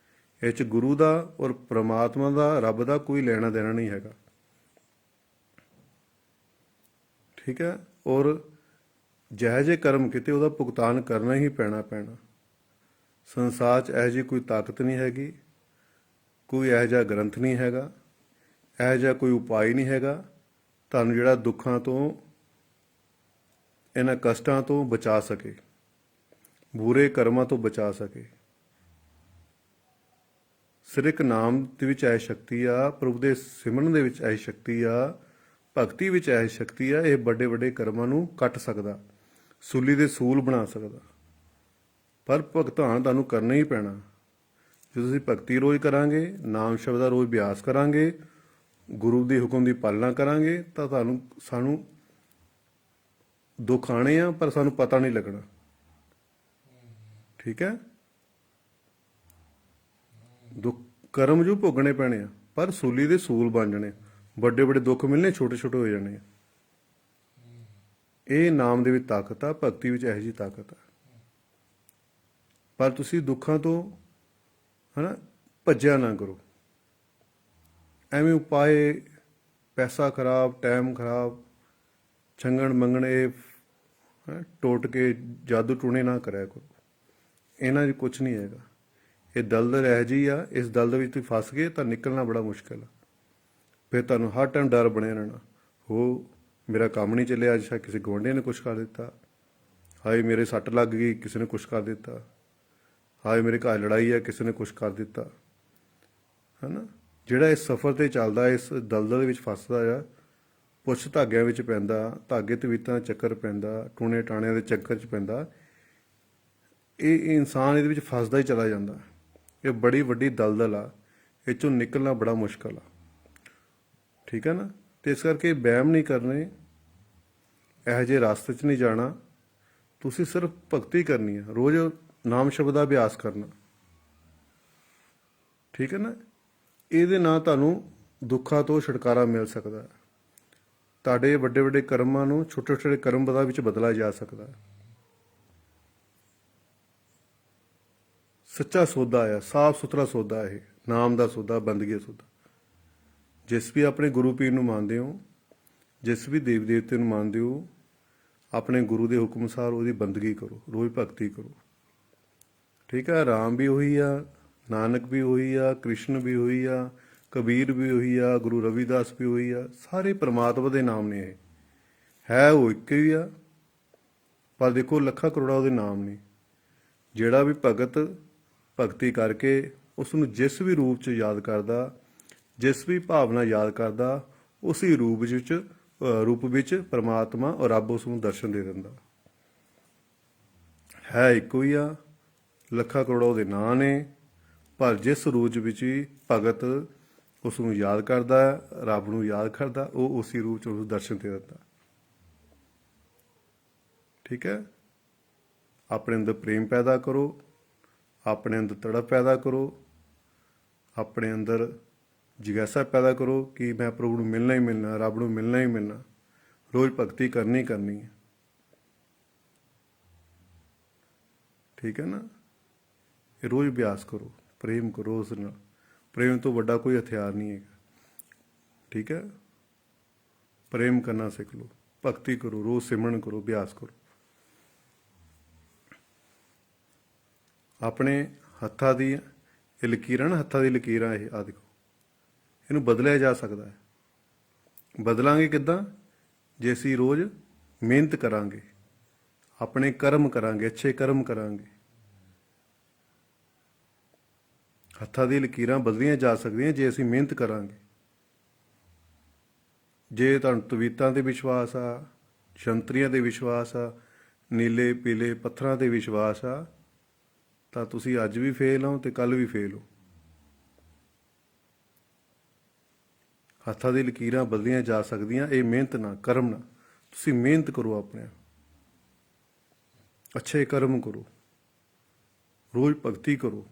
S1: ਇਹ 'ਚ ਗੁਰੂ ਦਾ ਔਰ ਪ੍ਰਮਾਤਮਾ ਦਾ, ਰੱਬ ਦਾ ਕੋਈ ਲੈਣਾ ਦੇਣਾ ਨਹੀਂ ਹੈਗਾ। ਠੀਕ ਹੈ। ਔਰ ਜਿਹੋ ਜਿਹੇ ਕਰਮ ਕੀਤੇ ਉਹਦਾ ਭੁਗਤਾਨ ਕਰਨਾ ਹੀ ਪੈਣਾ। ਸੰਸਾਰ 'ਚ ਇਹੋ ਜਿਹੀ ਕੋਈ ਤਾਕਤ ਨਹੀਂ ਹੈਗੀ, ਕੋਈ ਇਹੋ ਜਿਹਾ ਗ੍ਰੰਥ ਨਹੀਂ ਹੈਗਾ, ਇਹੋ ਜਿਹਾ ਕੋਈ ਉਪਾਅ ਨਹੀਂ ਹੈਗਾ ਤੁਹਾਨੂੰ ਜਿਹੜਾ ਦੁੱਖਾਂ ਤੋਂ, ਇਹਨਾਂ ਕਸ਼ਟਾਂ ਤੋਂ ਬਚਾ ਸਕੇ, ਬੁਰੇ ਕਰਮਾਂ ਤੋਂ ਬਚਾ ਸਕੇ। ਸਿਰ ਇੱਕ ਨਾਮ ਦੇ ਵਿੱਚ ਇਹ ਸ਼ਕਤੀ ਆ, ਪ੍ਰਭੂ ਦੇ ਸਿਮਰਨ ਦੇ ਵਿੱਚ ਇਹ ਸ਼ਕਤੀ ਆ, ਭਗਤੀ ਵਿੱਚ ਇਹ ਸ਼ਕਤੀ ਆ। ਇਹ ਵੱਡੇ ਵੱਡੇ ਕਰਮਾਂ ਨੂੰ ਕੱਟ ਸਕਦਾ, ਸੂਲੀ ਦੇ ਸੂਲ ਬਣਾ ਸਕਦਾ। ਪਰ ਭੁਗਤਾਨ ਤੁਹਾਨੂੰ ਕਰਨਾ ਹੀ ਪੈਣਾ। ਜੇ ਤੁਸੀਂ ਭਗਤੀ ਰੋਜ਼ ਕਰਾਂਗੇ, ਨਾਮ ਸ਼ਬਦ ਦਾ ਰੋਜ਼ ਅਭਿਆਸ ਕਰਾਂਗੇ, ਗੁਰੂ ਦੇ ਹੁਕਮ ਦੀ ਪਾਲਣਾ ਕਰਾਂਗੇ, ਤਾਂ ਸਾਨੂੰ ਦੁੱਖ ਆਣੇ ਆ, ਪਰ ਸਾਨੂੰ ਪਤਾ ਨਹੀਂ ਲੱਗਣਾ। ਠੀਕ ਹੈ। ਦੁੱਖ ਕਰਮ ਜੋ ਭੋਗਣੇ ਪੈਣੇ ਆ, ਪਰ ਸੂਲੀ ਦੇ ਸੂਲ ਬਣ ਜਾਣੇ। ਵੱਡੇ ਵੱਡੇ ਦੁੱਖ ਮਿਲਣੇ, ਛੋਟੇ ਛੋਟੇ ਹੋ ਜਾਣੇ ਆ। ਇਹ ਨਾਮ ਦੇ ਵਿੱਚ ਤਾਕਤ ਆ, ਭਗਤੀ ਵਿੱਚ ਇਹੋ ਜਿਹੀ ਤਾਕਤ ਆ। ਪਰ ਤੁਸੀਂ ਦੁੱਖਾਂ ਤੋਂ, ਹੈ ਨਾ, ਭੱਜਿਆ ਨਾ ਕਰੋ। ਐਵੇਂ ਉਪਾਏ, ਪੈਸਾ ਖਰਾਬ, ਟਾਈਮ ਖਰਾਬ, ਚੰਗਣ ਮੰਗਣ, ਇਹ ਟੋਟ ਕੇ ਜਾਦੂ ਟੂਣੇ ਨਾ ਕਰਿਆ ਕਰੋ। ਇਹਨਾਂ 'ਚ ਕੁਛ ਨਹੀਂ ਹੈਗਾ। ਇਹ ਦਲਦਲ ਇਹੋ ਜਿਹੀ ਆ, ਇਸ ਦਲਦਲ ਵਿੱਚ ਤੁਸੀਂ ਫਸ ਗਏ ਤਾਂ ਨਿਕਲਣਾ ਬੜਾ ਮੁਸ਼ਕਿਲ ਆ। ਫਿਰ ਤੁਹਾਨੂੰ ਹਰ ਟਾਈਮ ਡਰ ਬਣਿਆ ਰਹਿਣਾ, ਮੇਰਾ ਕੰਮ ਨਹੀਂ ਚੱਲਿਆ, ਅੱਜ ਸ਼ਾਇਦ ਕਿਸੇ ਗੁਆਂਢੀ ਨੇ ਕੁਛ ਕਰ ਦਿੱਤਾ, ਹਾਏ ਮੇਰੇ ਸੱਟ ਲੱਗ ਗਈ, ਕਿਸੇ ਨੇ ਕੁਛ ਕਰ ਦਿੱਤਾ, ਹਾਏ ਮੇਰੇ ਘਰ ਲੜਾਈ ਹੈ, ਕਿਸੇ ਨੇ ਕੁਛ ਕਰ ਦਿੱਤਾ, ਹੈ ਨਾ। ਜਿਹੜਾ ਇਸ ਸਫ਼ਰ 'ਤੇ ਚੱਲਦਾ, ਇਸ ਦਲਦਲ ਵਿੱਚ ਫਸਦਾ ਆ, ਪੁੱਛ ਧਾਗਿਆਂ ਵਿੱਚ ਪੈਂਦਾ, ਧਾਗੇ ਤਵੀਤਾਂ ਦਾ ਚੱਕਰ ਪੈਂਦਾ, ਟੂਣੇ ਟਾਣਿਆਂ ਦੇ ਚੱਕਰ 'ਚ ਪੈਂਦਾ, ਇਹ ਇਨਸਾਨ ਇਹਦੇ ਵਿੱਚ ਫਸਦਾ ਹੀ ਚਲਾ ਜਾਂਦਾ। ਇਹ ਬੜੀ ਵੱਡੀ ਦਲਦਲ ਆ, ਇਹ 'ਚੋਂ ਨਿਕਲਣਾ ਬੜਾ ਮੁਸ਼ਕਲ ਆ। ਠੀਕ ਹੈ ਨਾ। ਅਤੇ ਇਸ ਕਰਕੇ ਵਹਿਮ ਨਹੀਂ ਕਰਨੇ, ਇਹੋ ਜਿਹੇ ਰਸਤੇ 'ਚ ਨਹੀਂ ਜਾਣਾ। ਤੁਸੀਂ ਸਿਰਫ ਭਗਤੀ ਕਰਨੀ ਆ, ਰੋਜ਼ ਨਾਮ ਸ਼ਬਦ ਦਾ ਅਭਿਆਸ ਕਰਨਾ। ਠੀਕ ਹੈ ਨਾ। ਇਹਦੇ ਨਾਲ ਤੁਹਾਨੂੰ ਦੁੱਖਾਂ ਤੋਂ ਛੁਟਕਾਰਾ ਮਿਲ ਸਕਦਾ। ਤੁਹਾਡੇ ਵੱਡੇ ਵੱਡੇ ਕਰਮਾਂ ਨੂੰ ਛੋਟੇ ਛੋਟੇ ਕਰਮ ਦਾ ਵਿੱਚ ਬਦਲਾ ਜਾ ਸਕਦਾ। ਸੱਚਾ ਸੌਦਾ ਆ, ਸਾਫ ਸੁਥਰਾ ਸੌਦਾ। ਇਹ ਨਾਮ ਦਾ ਸੌਦਾ, ਬੰਦਗੀ ਦਾ ਸੌਦਾ। ਜਿਸ ਵੀ ਆਪਣੇ ਗੁਰੂ ਪੀਰ ਨੂੰ ਮੰਨਦੇ ਹੋ, ਜਿਸ ਵੀ ਦੇਵ ਦੇਵਤੇ ਨੂੰ ਮੰਨਦੇ ਹੋ, ਆਪਣੇ ਗੁਰੂ ਦੇ ਹੁਕਮ ਅਨੁਸਾਰ ਉਹਦੀ ਬੰਦਗੀ ਕਰੋ, ਰੋਜ਼ ਭਗਤੀ ਕਰੋ। ਠੀਕ ਹੈ। ਆਰਾਮ ਵੀ ਉਹੀ ਆ, ਨਾਨਕ ਵੀ ਉਹੀ ਆ, ਕ੍ਰਿਸ਼ਨ ਵੀ ਉਹੀ ਆ, ਕਬੀਰ ਵੀ ਉਹੀ ਆ, ਗੁਰੂ ਰਵਿਦਾਸ ਵੀ ਉਹੀ ਆ। ਸਾਰੇ ਪ੍ਰਮਾਤਮਾ ਦੇ ਨਾਮ ਨੇ। ਇਹ ਹੈ ਉਹ ਇੱਕ ਹੀ ਆ, ਪਰ ਦੇਖੋ ਲੱਖਾਂ ਕਰੋੜਾਂ ਉਹਦੇ ਨਾਮ ਨੇ। ਜਿਹੜਾ ਵੀ ਭਗਤ ਭਗਤੀ ਕਰਕੇ ਉਸ ਨੂੰ ਜਿਸ ਵੀ ਰੂਪ 'ਚ ਯਾਦ ਕਰਦਾ, ਜਿਸ ਵੀ ਭਾਵਨਾ ਯਾਦ ਕਰਦਾ, ਉਸੇ ਰੂਪ ਵਿੱਚ ਪਰਮਾਤਮਾ ਔਰ ਰੱਬ ਉਸ ਨੂੰ ਦਰਸ਼ਨ ਦੇ ਦਿੰਦਾ। ਹੈ ਇੱਕੋ ਹੀ ਆ, ਲੱਖਾਂ ਕਰੋੜਾਂ ਉਹਦੇ ਨਾਂ ਨੇ, ਪਰ ਜਿਸ ਰੂਪ ਵਿੱਚ ਵੀ ਭਗਤ ਉਸ ਨੂੰ ਯਾਦ ਕਰਦਾ, ਰੱਬ ਨੂੰ ਯਾਦ ਕਰਦਾ, ਉਹ ਉਸੇ ਰੂਪ 'ਚ ਉਸ ਨੂੰ ਦਰਸ਼ਨ ਦੇ ਦਿੰਦਾ। ਠੀਕ ਹੈ। ਆਪਣੇ ਅੰਦਰ ਪ੍ਰੇਮ ਪੈਦਾ ਕਰੋ, ਆਪਣੇ ਅੰਦਰ ਤੜਪ ਪੈਦਾ ਕਰੋ, ਆਪਣੇ ਅੰਦਰ ਜਿਗਿਆਸਾ ਪੈਦਾ ਕਰੋ ਕਿ ਮੈਂ ਪ੍ਰਭੂ ਨੂੰ ਮਿਲਣਾ ਹੀ ਮਿਲਣਾ, ਰੱਬ ਨੂੰ ਮਿਲਣਾ ਹੀ ਮਿਲਣਾ। ਰੋਜ਼ ਭਗਤੀ ਕਰਨੀ ਕਰਨੀ ਹੈ। ਠੀਕ ਹੈ ਨਾ। ਇਹ ਰੋਜ਼ ਅਭਿਆਸ ਕਰੋ, ਪ੍ਰੇਮ ਕਰੋ ਉਸ ਨਾਲ। ਪ੍ਰੇਮ ਤੋਂ ਵੱਡਾ ਕੋਈ ਹਥਿਆਰ ਨਹੀਂ ਹੈਗਾ। ਠੀਕ ਹੈ। ਪ੍ਰੇਮ ਕਰਨਾ ਸਿੱਖ ਲਓ, ਭਗਤੀ ਕਰੋ, ਰੋਜ਼ ਸਿਮਰਨ ਕਰੋ, ਅਭਿਆਸ ਕਰੋ। ਆਪਣੇ ਹੱਥਾਂ ਦੀ ਇਹ ਲਕੀਰਾਂ ਨਾ, ਹੱਥਾਂ ਦੀ ਲਕੀਰਾਂ ਇਹ ਆ ਦੇਖੋ, ਇਹਨੂੰ ਬਦਲਿਆ ਜਾ ਸਕਦਾ ਹੈ। ਬਦਲਾਂਗੇ ਕਿੱਦਾਂ? ਜੇ ਅਸੀਂ ਰੋਜ਼ ਮਿਹਨਤ ਕਰਾਂਗੇ, ਆਪਣੇ ਕਰਮ ਕਰਾਂਗੇ, ਅੱਛੇ ਕਰਮ ਕਰਾਂਗੇ। ਹੱਥਾਂ ਦੀ ਲਕੀਰਾਂ ਬਦਲੀਆਂ ਜਾ ਸਕਦੀਆਂ ਜੇ ਅਸੀਂ ਮਿਹਨਤ ਕਰਾਂਗੇ। ਜੇ ਤੁਹਾਨੂੰ ਤਵੀਤਾਂ ਤੇ ਵਿਸ਼ਵਾਸ ਆ, ਸ਼ੰਤਰੀਆਂ ਤੇ ਵਿਸ਼ਵਾਸ ਆ, ਨੀਲੇ ਪੀਲੇ ਪੱਥਰਾਂ ਤੇ ਵਿਸ਼ਵਾਸ ਆ, ਤਾਂ ਤੁਸੀਂ ਅੱਜ ਵੀ ਫੇਲ ਹੋ ਤੇ ਕੱਲ ਵੀ ਫੇਲ ਹੋ। ਹੱਥਾਂ ਦੀ ਲਕੀਰਾਂ ਬਦਲੀਆਂ ਜਾ ਸਕਦੀਆਂ, ਇਹ ਮਿਹਨਤ ਨਾਲ, ਕਰਮ ਨਾਲ। ਤੁਸੀਂ ਮਿਹਨਤ ਕਰੋ, ਆਪਣੇ ਅੱਛੇ ਕਰਮ ਕਰੋ, ਰੋਜ਼ ਭਗਤੀ ਕਰੋ।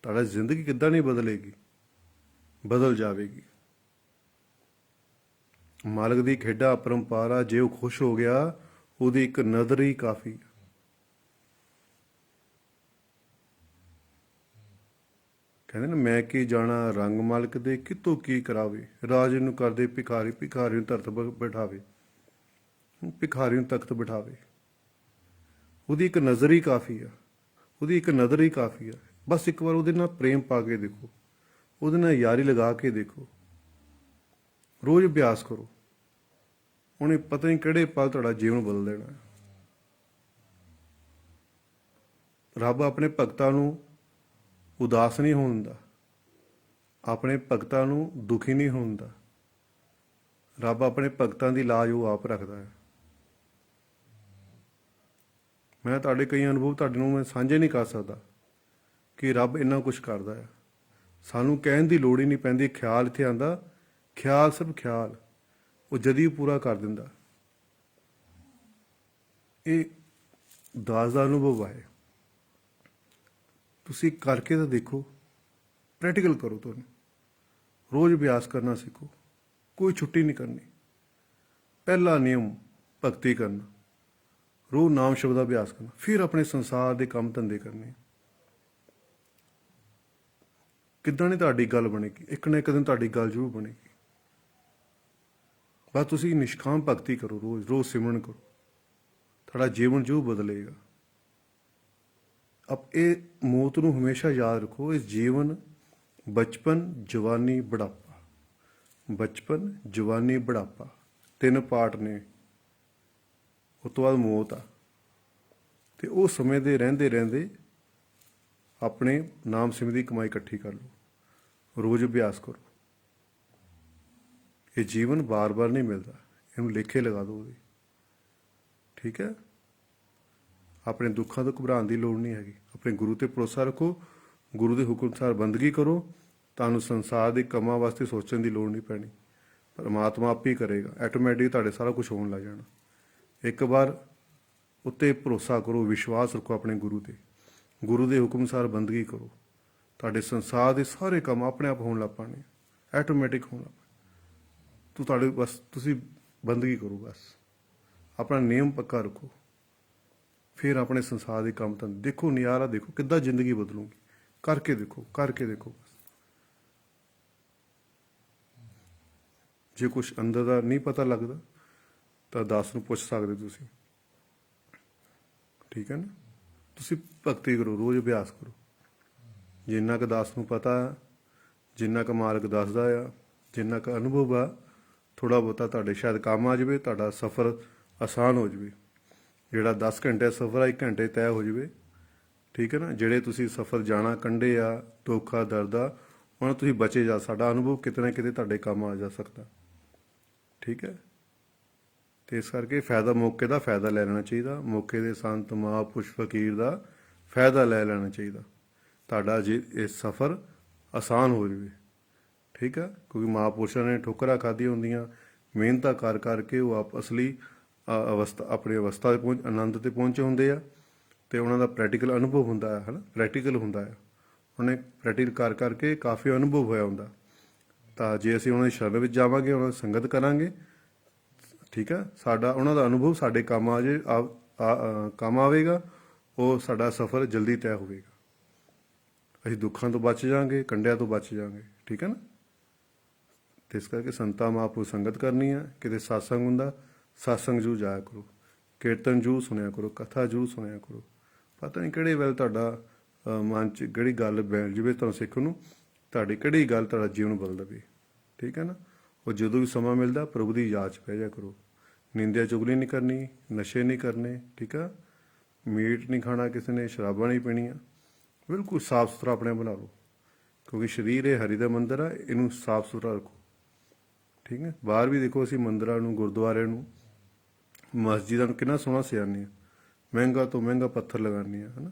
S1: ਤੁਹਾਡਾ ਜ਼ਿੰਦਗੀ ਕਿੱਦਾਂ ਨਹੀਂ ਬਦਲੇਗੀ? ਬਦਲ ਜਾਵੇਗੀ। ਮਾਲਕ ਦੀ ਖੇਡਾ ਅਪਰੰਪਾਰ ਆ। ਜੇ ਉਹ ਖੁਸ਼ ਹੋ ਗਿਆ, ਉਹਦੀ ਇੱਕ ਨਜ਼ਰ ਹੀ ਕਾਫੀ ਹੈ। ਕਹਿੰਦੇ ਨਾ, ਮੈਂ ਕੀ ਜਾਣਾ ਰੰਗ ਮਾਲਕ ਦੇ, ਕਿਤੋਂ ਕੀ ਕਰਾਵੇ। ਰਾਜੇ ਨੂੰ ਕਰਦੇ ਭਿਖਾਰੀ, ਭਿਖਾਰੀ ਨੂੰ ਧਰਤ ਬਿਠਾਵੇ, ਭਿਖਾਰੀ ਨੂੰ ਤਖਤ ਬਿਠਾਵੇ। ਉਹਦੀ ਇੱਕ ਨਜ਼ਰ ਹੀ ਕਾਫੀ ਆ, ਉਹਦੀ ਇੱਕ ਨਜ਼ਰ ਹੀ ਕਾਫੀ ਆ। ਬਸ ਇੱਕ ਵਾਰ ਉਹਦੇ ਨਾਲ ਪ੍ਰੇਮ ਪਾ ਕੇ ਦੇਖੋ, ਉਹਦੇ ਨਾਲ ਯਾਰੀ ਲਗਾ ਕੇ ਦੇਖੋ, ਰੋਜ਼ ਅਭਿਆਸ ਕਰੋ। ਉਹਨੇ ਪਤਾ ਨਹੀਂ ਕਿਹੜੇ ਪਲ ਤੁਹਾਡਾ ਜੀਵਨ ਬਦਲ ਦੇਣਾ। ਰੱਬ ਆਪਣੇ ਭਗਤਾਂ ਨੂੰ ਉਦਾਸ ਨਹੀਂ ਹੋਣ ਦਿੰਦਾ, ਆਪਣੇ ਭਗਤਾਂ ਨੂੰ ਦੁਖੀ ਨਹੀਂ ਹੋਣ ਦਿੰਦਾ। ਰੱਬ ਆਪਣੇ ਭਗਤਾਂ ਦੀ ਲਾਜ ਉਹ ਆਪ ਰੱਖਦਾ ਹੈ। ਮੈਂ ਤੁਹਾਡੇ ਕਈ ਅਨੁਭਵ ਤੁਹਾਡੇ ਨੂੰ ਮੈਂ ਸਾਂਝੇ ਨਹੀਂ ਕਰ ਸਕਦਾ ਕਿ ਰੱਬ ਇੰਨਾ ਕੁਛ ਕਰਦਾ ਹੈ। ਸਾਨੂੰ ਕਹਿਣ ਦੀ ਲੋੜ ਹੀ ਨਹੀਂ ਪੈਂਦੀ। ਖਿਆਲ ਇੱਥੇ ਆਉਂਦਾ, ਖਿਆਲ ਸਿਰਫ ਖਿਆਲ, ਉਹ ਜਦੀ ਪੂਰਾ ਕਰ ਦਿੰਦਾ। ਇਹ ਦਾਸ ਦਾ ਅਨੁਭਵ ਹੈ। ਤੁਸੀਂ ਕਰਕੇ ਤਾਂ ਦੇਖੋ, ਪ੍ਰੈਕਟੀਕਲ ਕਰੋ। ਤੁਹਾਨੂੰ ਰੋਜ਼ ਅਭਿਆਸ ਕਰਨਾ ਸਿੱਖੋ, ਕੋਈ ਛੁੱਟੀ ਨਹੀਂ ਕਰਨੀ। ਪਹਿਲਾ ਨਿਯਮ ਭਗਤੀ ਕਰਨਾ, ਰੋਜ਼ ਨਾਮ ਸ਼ਬਦ ਦਾ ਅਭਿਆਸ ਕਰਨਾ, ਫਿਰ ਆਪਣੇ ਸੰਸਾਰ ਦੇ ਕੰਮ ਧੰਦੇ ਕਰਨੇ। ਕਿੱਦਾਂ ਨਹੀਂ ਤੁਹਾਡੀ ਗੱਲ ਬਣੇਗੀ? ਇੱਕ ਨਾ ਇੱਕ ਦਿਨ ਤੁਹਾਡੀ ਗੱਲ ਜ਼ਰੂਰ ਬਣੇਗੀ। ਬਸ ਤੁਸੀਂ ਨਿਸ਼ਕਾਮ ਭਗਤੀ ਕਰੋ, ਰੋਜ਼ ਰੋਜ਼ ਸਿਮਰਨ ਕਰੋ, ਤੁਹਾਡਾ ਜੀਵਨ ਜ਼ਰੂਰ ਬਦਲੇਗਾ। ਅਬ ਇਹ ਮੌਤ ਨੂੰ ਹਮੇਸ਼ਾ ਯਾਦ ਰੱਖੋ। ਇਸ ਜੀਵਨ ਬਚਪਨ, ਜਵਾਨੀ, ਬੁਢਾਪਾ, ਬਚਪਨ, ਜਵਾਨੀ, ਬੁਢਾਪਾ, 3 ਪਾਰਟ ਨੇ। ਉਸ ਤੋਂ ਬਾਅਦ ਮੌਤ ਆ। ਤੇ ਉਹ ਸਮੇਂ ਦੇ ਰਹਿੰਦੇ ਰਹਿੰਦੇ ਆਪਣੇ ਨਾਮ ਸਿਮਰਨ ਦੀ ਕਮਾਈ ਇਕੱਠੀ ਕਰ ਲਓ, ਰੋਜ਼ ਅਭਿਆਸ ਕਰੋ। ਇਹ ਜੀਵਨ ਬਾਰ-ਬਾਰ ਨਹੀਂ ਮਿਲਦਾ, ਇਹਨੂੰ ਲੇਖੇ ਲਗਾ ਦਿਓ ਉਹਦੇ। ਠੀਕ ਹੈ। ਆਪਣੇ ਦੁੱਖਾਂ ਤੋਂ ਘਬਰਾਉਣ ਦੀ ਲੋੜ ਨਹੀਂ ਹੈਗੀ। ਆਪਣੇ ਗੁਰੂ ਤੇ ਭਰੋਸਾ ਰੱਖੋ, ਗੁਰੂ ਦੇ ਹੁਕਮ ਅਨੁਸਾਰ ਬੰਦਗੀ ਕਰੋ। ਤੁਹਾਨੂੰ ਸੰਸਾਰ ਦੇ ਕੰਮਾਂ ਵਾਸਤੇ ਸੋਚਣ ਦੀ ਲੋੜ ਨਹੀਂ ਪੈਣੀ। ਪਰਮਾਤਮਾ ਆਪ ਹੀ ਕਰੇਗਾ, ਆਟੋਮੈਟਿਕ ਤੁਹਾਡੇ ਸਾਰਾ ਕੁਝ ਹੋਣ ਲੱਗ ਜਾਣਾ। ਇੱਕ ਵਾਰ ਉੱਤੇ ਭਰੋਸਾ ਕਰੋ, ਵਿਸ਼ਵਾਸ ਰੱਖੋ ਆਪਣੇ ਗੁਰੂ ਤੇ, ਗੁਰੂ ਦੇ ਹੁਕਮ ਅਨੁਸਾਰ ਬੰਦਗੀ ਕਰੋ। ਤੁਹਾਡੇ ਸੰਸਾਰ ਦੇ ਸਾਰੇ ਕੰਮ ਆਪਣੇ ਆਪ ਹੋਣ ਲੱਗ ਪੈਣੇ, ਆਟੋਮੈਟਿਕ ਹੋਣ ਲੱਗ ਪੈਣੇ। ਬਸ ਤੁਸੀਂ ਬੰਦਗੀ ਕਰੋ, ਬਸ ਆਪਣਾ ਨਿਯਮ ਪੱਕਾ ਰੱਖੋ। ਫਿਰ ਆਪਣੇ ਸੰਸਾਰ ਦੇ ਕੰਮ ਤਾਂ ਦੇਖੋ, ਨਜ਼ਾਰਾ ਦੇਖੋ, ਕਿੱਦਾਂ ਜ਼ਿੰਦਗੀ ਬਦਲੂਗੀ। ਕਰਕੇ ਦੇਖੋ, ਕਰਕੇ ਦੇਖੋ। ਜੇ ਕੁਛ ਅੰਦਰ ਦਾ ਨਹੀਂ ਪਤਾ ਲੱਗਦਾ ਤਾਂ ਦਾਸ ਨੂੰ ਪੁੱਛ ਸਕਦੇ ਤੁਸੀਂ। ਠੀਕ ਹੈ ਨਾ। ਤੁਸੀਂ ਭਗਤੀ ਕਰੋ, ਰੋਜ਼ ਅਭਿਆਸ ਕਰੋ, ਜਿੰਨਾ ਕੁ ਦਾਸ ਨੂੰ ਪਤਾ ਆ, ਜਿੰਨਾ ਕੁ ਮਾਲਕ ਦੱਸਦਾ ਆ, ਜਿੰਨਾ ਕੁ ਅਨੁਭਵ ਆ, ਥੋੜ੍ਹਾ ਬਹੁਤਾ ਤੁਹਾਡੇ ਸ਼ਾਇਦ ਕੰਮ ਆ ਜਾਵੇ, ਤੁਹਾਡਾ ਸਫ਼ਰ ਆਸਾਨ ਹੋ ਜਾਵੇ। ਜਿਹੜਾ 10 ਘੰਟੇ ਸਫ਼ਰ ਆ 1 ਘੰਟੇ ਤੈਅ ਹੋ ਜਾਵੇ। ਠੀਕ ਹੈ ਨਾ। ਜਿਹੜੇ ਤੁਸੀਂ ਸਫ਼ਰ ਜਾਣਾ ਕੰਢੇ ਆ, ਦੁੱਖ ਆ, ਦਰਦ ਆ, ਉਹਨਾਂ ਤੁਸੀਂ ਬਚੇ ਜਾ। ਸਾਡਾ ਅਨੁਭਵ ਕਿਤੇ ਨਾ ਕਿਤੇ ਤੁਹਾਡੇ ਕੰਮ ਆ ਜਾ ਸਕਦਾ। ਠੀਕ ਹੈ। ਤੇ ਇਸ ਕਰਕੇ ਫਾਇਦਾ, ਮੌਕੇ ਦਾ ਫਾਇਦਾ ਲੈ ਲੈਣਾ ਚਾਹੀਦਾ। ਮੌਕੇ ਦੇ ਸੰਤ ਮਹਾਂਪੁਰਸ਼ ਫਕੀਰ ਦਾ ਫਾਇਦਾ ਲੈ ਲੈਣਾ ਚਾਹੀਦਾ, ਤੁਹਾਡਾ ਜੇ ਇਹ ਸਫ਼ਰ ਆਸਾਨ ਹੋ ਜਾਵੇ। ਠੀਕ ਆ। ਕਿਉਂਕਿ ਮਹਾਂਪੁਰਸ਼ਾਂ ਨੇ ਠੋਕਰਾਂ ਖਾਧੀਆਂ ਹੁੰਦੀਆਂ, ਮਿਹਨਤਾਂ ਕਰ ਕਰਕੇ ਉਹ ਆਪ ਅਸਲੀ ਅਵਸਥਾ, ਆਪਣੀ ਅਵਸਥਾ 'ਤੇ ਆਨੰਦ 'ਤੇ ਪਹੁੰਚੇ ਹੁੰਦੇ ਆ। ਅਤੇ ਉਹਨਾਂ ਦਾ ਪ੍ਰੈਕਟੀਕਲ ਅਨੁਭਵ ਹੁੰਦਾ ਹੈ, ਹੈ ਨਾ, ਪ੍ਰੈਕਟੀਕਲ ਹੁੰਦਾ ਹੈ। ਉਹਨੇ ਪ੍ਰੈਕਟੀਕਲ ਕਰ ਕਰਕੇ ਕਾਫੀ ਅਨੁਭਵ ਹੋਇਆ ਹੁੰਦਾ। ਤਾਂ ਜੇ ਅਸੀਂ ਉਹਨਾਂ ਦੀ ਸ਼ਰਨ ਵਿੱਚ ਜਾਵਾਂਗੇ, ਉਹਨਾਂ ਦੀ ਸੰਗਤ ਕਰਾਂਗੇ, ਠੀਕ ਹੈ, ਸਾਡਾ ਉਹਨਾਂ ਦਾ ਅਨੁਭਵ ਸਾਡੇ ਕੰਮ ਆ ਜੇ ਕੰਮ ਆਵੇਗਾ। ਉਹ ਸਾਡਾ ਸਫ਼ਰ ਜਲਦੀ ਤੈਅ ਹੋਵੇਗਾ। ਅਸੀਂ ਦੁੱਖਾਂ ਤੋਂ ਬਚ ਜਾਵਾਂਗੇ, ਕੰਡਿਆਂ ਤੋਂ ਬਚ ਜਾਵਾਂਗੇ। ਠੀਕ ਹੈ ਨਾ। ਤੇ ਇਸ ਕਰਕੇ ਸੰਤਾਂ ਮਹਾਂਪੁਰਖ ਸੰਗਤ ਕਰਨੀ ਆ। ਕਿਤੇ ਸਤਸੰਗ ਹੁੰਦਾ, ਸਤਸੰਗ ਜ਼ਰੂਰ ਜਾਇਆ ਕਰੋ, ਕੀਰਤਨ ਜ਼ਰੂਰ ਸੁਣਿਆ ਕਰੋ, ਕਥਾ ਜ਼ਰੂਰ ਸੁਣਿਆ ਕਰੋ। ਪਤਾ ਨਹੀਂ ਕਿਹੜੇ ਵੇਲੇ ਤੁਹਾਡਾ ਮਨ 'ਚ ਕਿਹੜੀ ਗੱਲ ਬੈਠ ਜਾਵੇ ਤੁਹਾਨੂੰ ਸਿੱਖਣ ਨੂੰ, ਤੁਹਾਡੀ ਕਿਹੜੀ ਗੱਲ ਤੁਹਾਡਾ ਜੀਵਨ ਬਦਲ ਦੇਵੇ। ਠੀਕ ਹੈ ਨਾ। ਉਹ ਜਦੋਂ ਵੀ ਸਮਾਂ ਮਿਲਦਾ ਪ੍ਰਭੂ ਦੀ ਯਾਦ 'ਚ ਬਹਿ ਜਾ ਕਰੋ। ਨਿੰਦਿਆ ਚੁਗਲੀ ਨਹੀਂ ਕਰਨੀ, ਨਸ਼ੇ ਨਹੀਂ ਕਰਨੇ। ਠੀਕ ਆ। ਮੀਟ ਨਹੀਂ ਖਾਣਾ ਕਿਸੇ ਨੇ, ਸ਼ਰਾਬਾਂ ਨਹੀਂ ਪੀਣੀਆਂ। ਬਿਲਕੁਲ ਸਾਫ਼ ਸੁਥਰਾ ਆਪਣੇ ਬਣਾ ਲਓ। ਕਿਉਂਕਿ ਸਰੀਰ ਇਹ ਹਰੀ ਦਾ ਮੰਦਿਰ ਆ, ਇਹਨੂੰ ਸਾਫ਼ ਸੁਥਰਾ ਰੱਖੋ। ਠੀਕ ਹੈ। ਬਾਹਰ ਵੀ ਦੇਖੋ ਅਸੀਂ ਮੰਦਿਰਾਂ ਨੂੰ, ਗੁਰਦੁਆਰਿਆਂ ਨੂੰ, ਮਸਜਿਦਾਂ ਨੂੰ ਕਿੰਨਾ ਸੋਹਣਾ ਸਜਾਉਂਦੇ ਹਾਂ, ਮਹਿੰਗਾ ਤੋਂ ਮਹਿੰਗਾ ਪੱਥਰ ਲਗਾਉਂਦੇ ਹਾਂ, ਹੈ ਨਾ,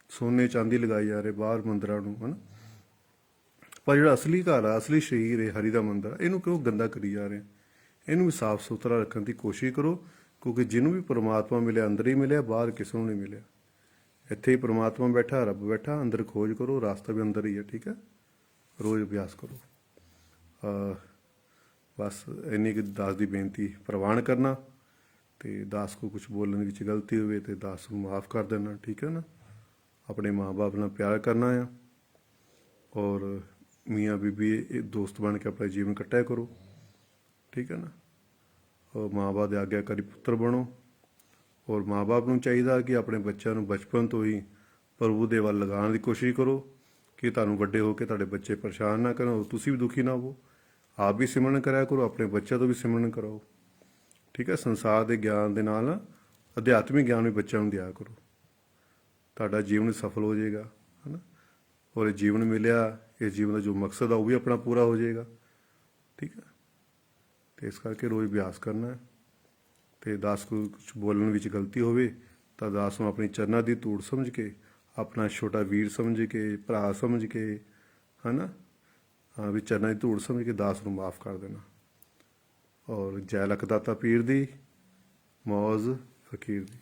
S1: ਸੋਨੇ ਚਾਂਦੀ ਲਗਾਈ ਜਾ ਰਹੇ ਬਾਹਰ ਮੰਦਿਰਾਂ ਨੂੰ, ਹੈ ਨਾ। ਪਰ ਜਿਹੜਾ ਅਸਲੀ ਘਰ ਆ, ਅਸਲੀ ਸਰੀਰ ਹੈ ਹਰੀ ਦਾ ਮੰਦਿਰ ਆ, ਇਹਨੂੰ ਕਿਉਂ ਗੰਦਾ ਕਰੀ ਜਾ ਰਹੇ? ਇਹਨੂੰ ਵੀ ਸਾਫ਼ ਸੁਥਰਾ ਰੱਖਣ ਦੀ ਕੋਸ਼ਿਸ਼ ਕਰੋ। ਕਿਉਂਕਿ ਜਿਹਨੂੰ ਵੀ ਪਰਮਾਤਮਾ ਮਿਲਿਆ ਅੰਦਰ ਹੀ ਮਿਲਿਆ, ਬਾਹਰ ਕਿਸੇ ਨੂੰ ਨਹੀਂ ਮਿਲਿਆ। ਇੱਥੇ ਹੀ ਪਰਮਾਤਮਾ ਬੈਠਾ, ਰੱਬ ਬੈਠਾ, ਅੰਦਰ ਖੋਜ ਕਰੋ, ਰਾਸਤਾ ਵੀ ਅੰਦਰ ਹੀ ਹੈ। ਠੀਕ ਹੈ। ਰੋਜ਼ ਅਭਿਆਸ ਕਰੋ। ਬਸ ਇੰਨੀ ਕੁ ਦਾਸ ਦੀ ਬੇਨਤੀ ਪ੍ਰਵਾਨ ਕਰਨਾ। ਅਤੇ ਦਾਸ ਕੋ ਕੁਛ ਬੋਲਣ ਵਿੱਚ ਗਲਤੀ ਹੋਵੇ ਤਾਂ ਦਾਸ ਨੂੰ ਮਾफ़ ਕਰ ਦੇਣਾ। ਠੀਕ ਹੈ ਨਾ। ਆਪਣੇ ਮਾਂ ਬਾਪ ਨਾਲ ਪਿਆਰ ਕਰਨਾ ਆ। ਔਰ ਮੀਆਂ ਬੀਬੀ ਇਹ ਦੋਸਤ ਬਣ ਕੇ ਆਪਣਾ ਜੀਵਨ ਕੱਟਿਆ ਕਰੋ। ਠੀਕ ਹੈ ਨਾ। ਔਰ ਮਾਂ ਬਾਪ ਦੇ ਆਗਿਆਕਾਰੀ ਪੁੱਤਰ ਬਣੋ। ਔਰ ਮਾਂ ਬਾਪ ਨੂੰ ਚਾਹੀਦਾ ਕਿ ਆਪਣੇ ਬੱਚਿਆਂ ਨੂੰ ਬਚਪਨ ਤੋਂ ਹੀ ਪ੍ਰਭੂ ਦੇ ਵੱਲ ਲਗਾਉਣ ਦੀ ਕੋਸ਼ਿਸ਼ ਕਰੋ, ਕਿ ਤੁਹਾਨੂੰ ਵੱਡੇ ਹੋ ਕੇ ਤੁਹਾਡੇ ਬੱਚੇ ਪਰੇਸ਼ਾਨ ਨਾ ਕਰਨ, ਤੁਸੀਂ ਵੀ ਦੁਖੀ ਨਾ ਹੋਵੋ। ਆਪ ਵੀ ਸਿਮਰਨ ਕਰਿਆ ਕਰੋ, ਆਪਣੇ ਬੱਚਿਆਂ ਤੋਂ ਵੀ ਸਿਮਰਨ ਕਰਾਓ। ਠੀਕ ਹੈ। ਸੰਸਾਰ ਦੇ ਗਿਆਨ ਦੇ ਨਾਲ ਅਧਿਆਤਮਿਕ ਗਿਆਨ ਵੀ ਬੱਚਿਆਂ ਨੂੰ ਦਿਆ ਕਰੋ। ਤੁਹਾਡਾ ਜੀਵਨ ਸਫਲ ਹੋ ਜਾਏਗਾ, ਹੈ ਨਾ। ਔਰ ਇਹ ਜੀਵਨ ਮਿਲਿਆ, ਇਸ ਜੀਵਨ ਦਾ ਜੋ ਮਕਸਦ ਆ ਉਹ ਵੀ ਆਪਣਾ ਪੂਰਾ ਹੋ ਜਾਏਗਾ। ਠੀਕ ਹੈ। ਅਤੇ ਇਸ ਕਰਕੇ ਰੋਜ਼ ਅਭਿਆਸ ਕਰਨਾ ਹੈ। ਅਤੇ ਦਾਸ ਕੋਈ ਕੁਛ ਬੋਲਣ ਵਿੱਚ ਗਲਤੀ ਹੋਵੇ ਤਾਂ ਦਾਸ ਨੂੰ ਆਪਣੀ ਚਰਨਾਂ ਦੀ ਧੂੜ ਸਮਝ ਕੇ, ਆਪਣਾ ਛੋਟਾ ਵੀਰ ਸਮਝ ਕੇ, ਭਰਾ ਸਮਝ ਕੇ, ਹੈ ਨਾ, ਵੀ ਚਰਨਾਂ ਦੀ ਧੂੜ ਸਮਝ ਕੇ ਦਾਸ ਨੂੰ ਮਾफ़ ਕਰ ਦੇਣਾ। ਔਰ ਜੈ ਲਖ ਦਾਤਾ ਪੀਰ ਦੀ, ਮੌਜ਼ ਫਕੀਰ ਦੀ।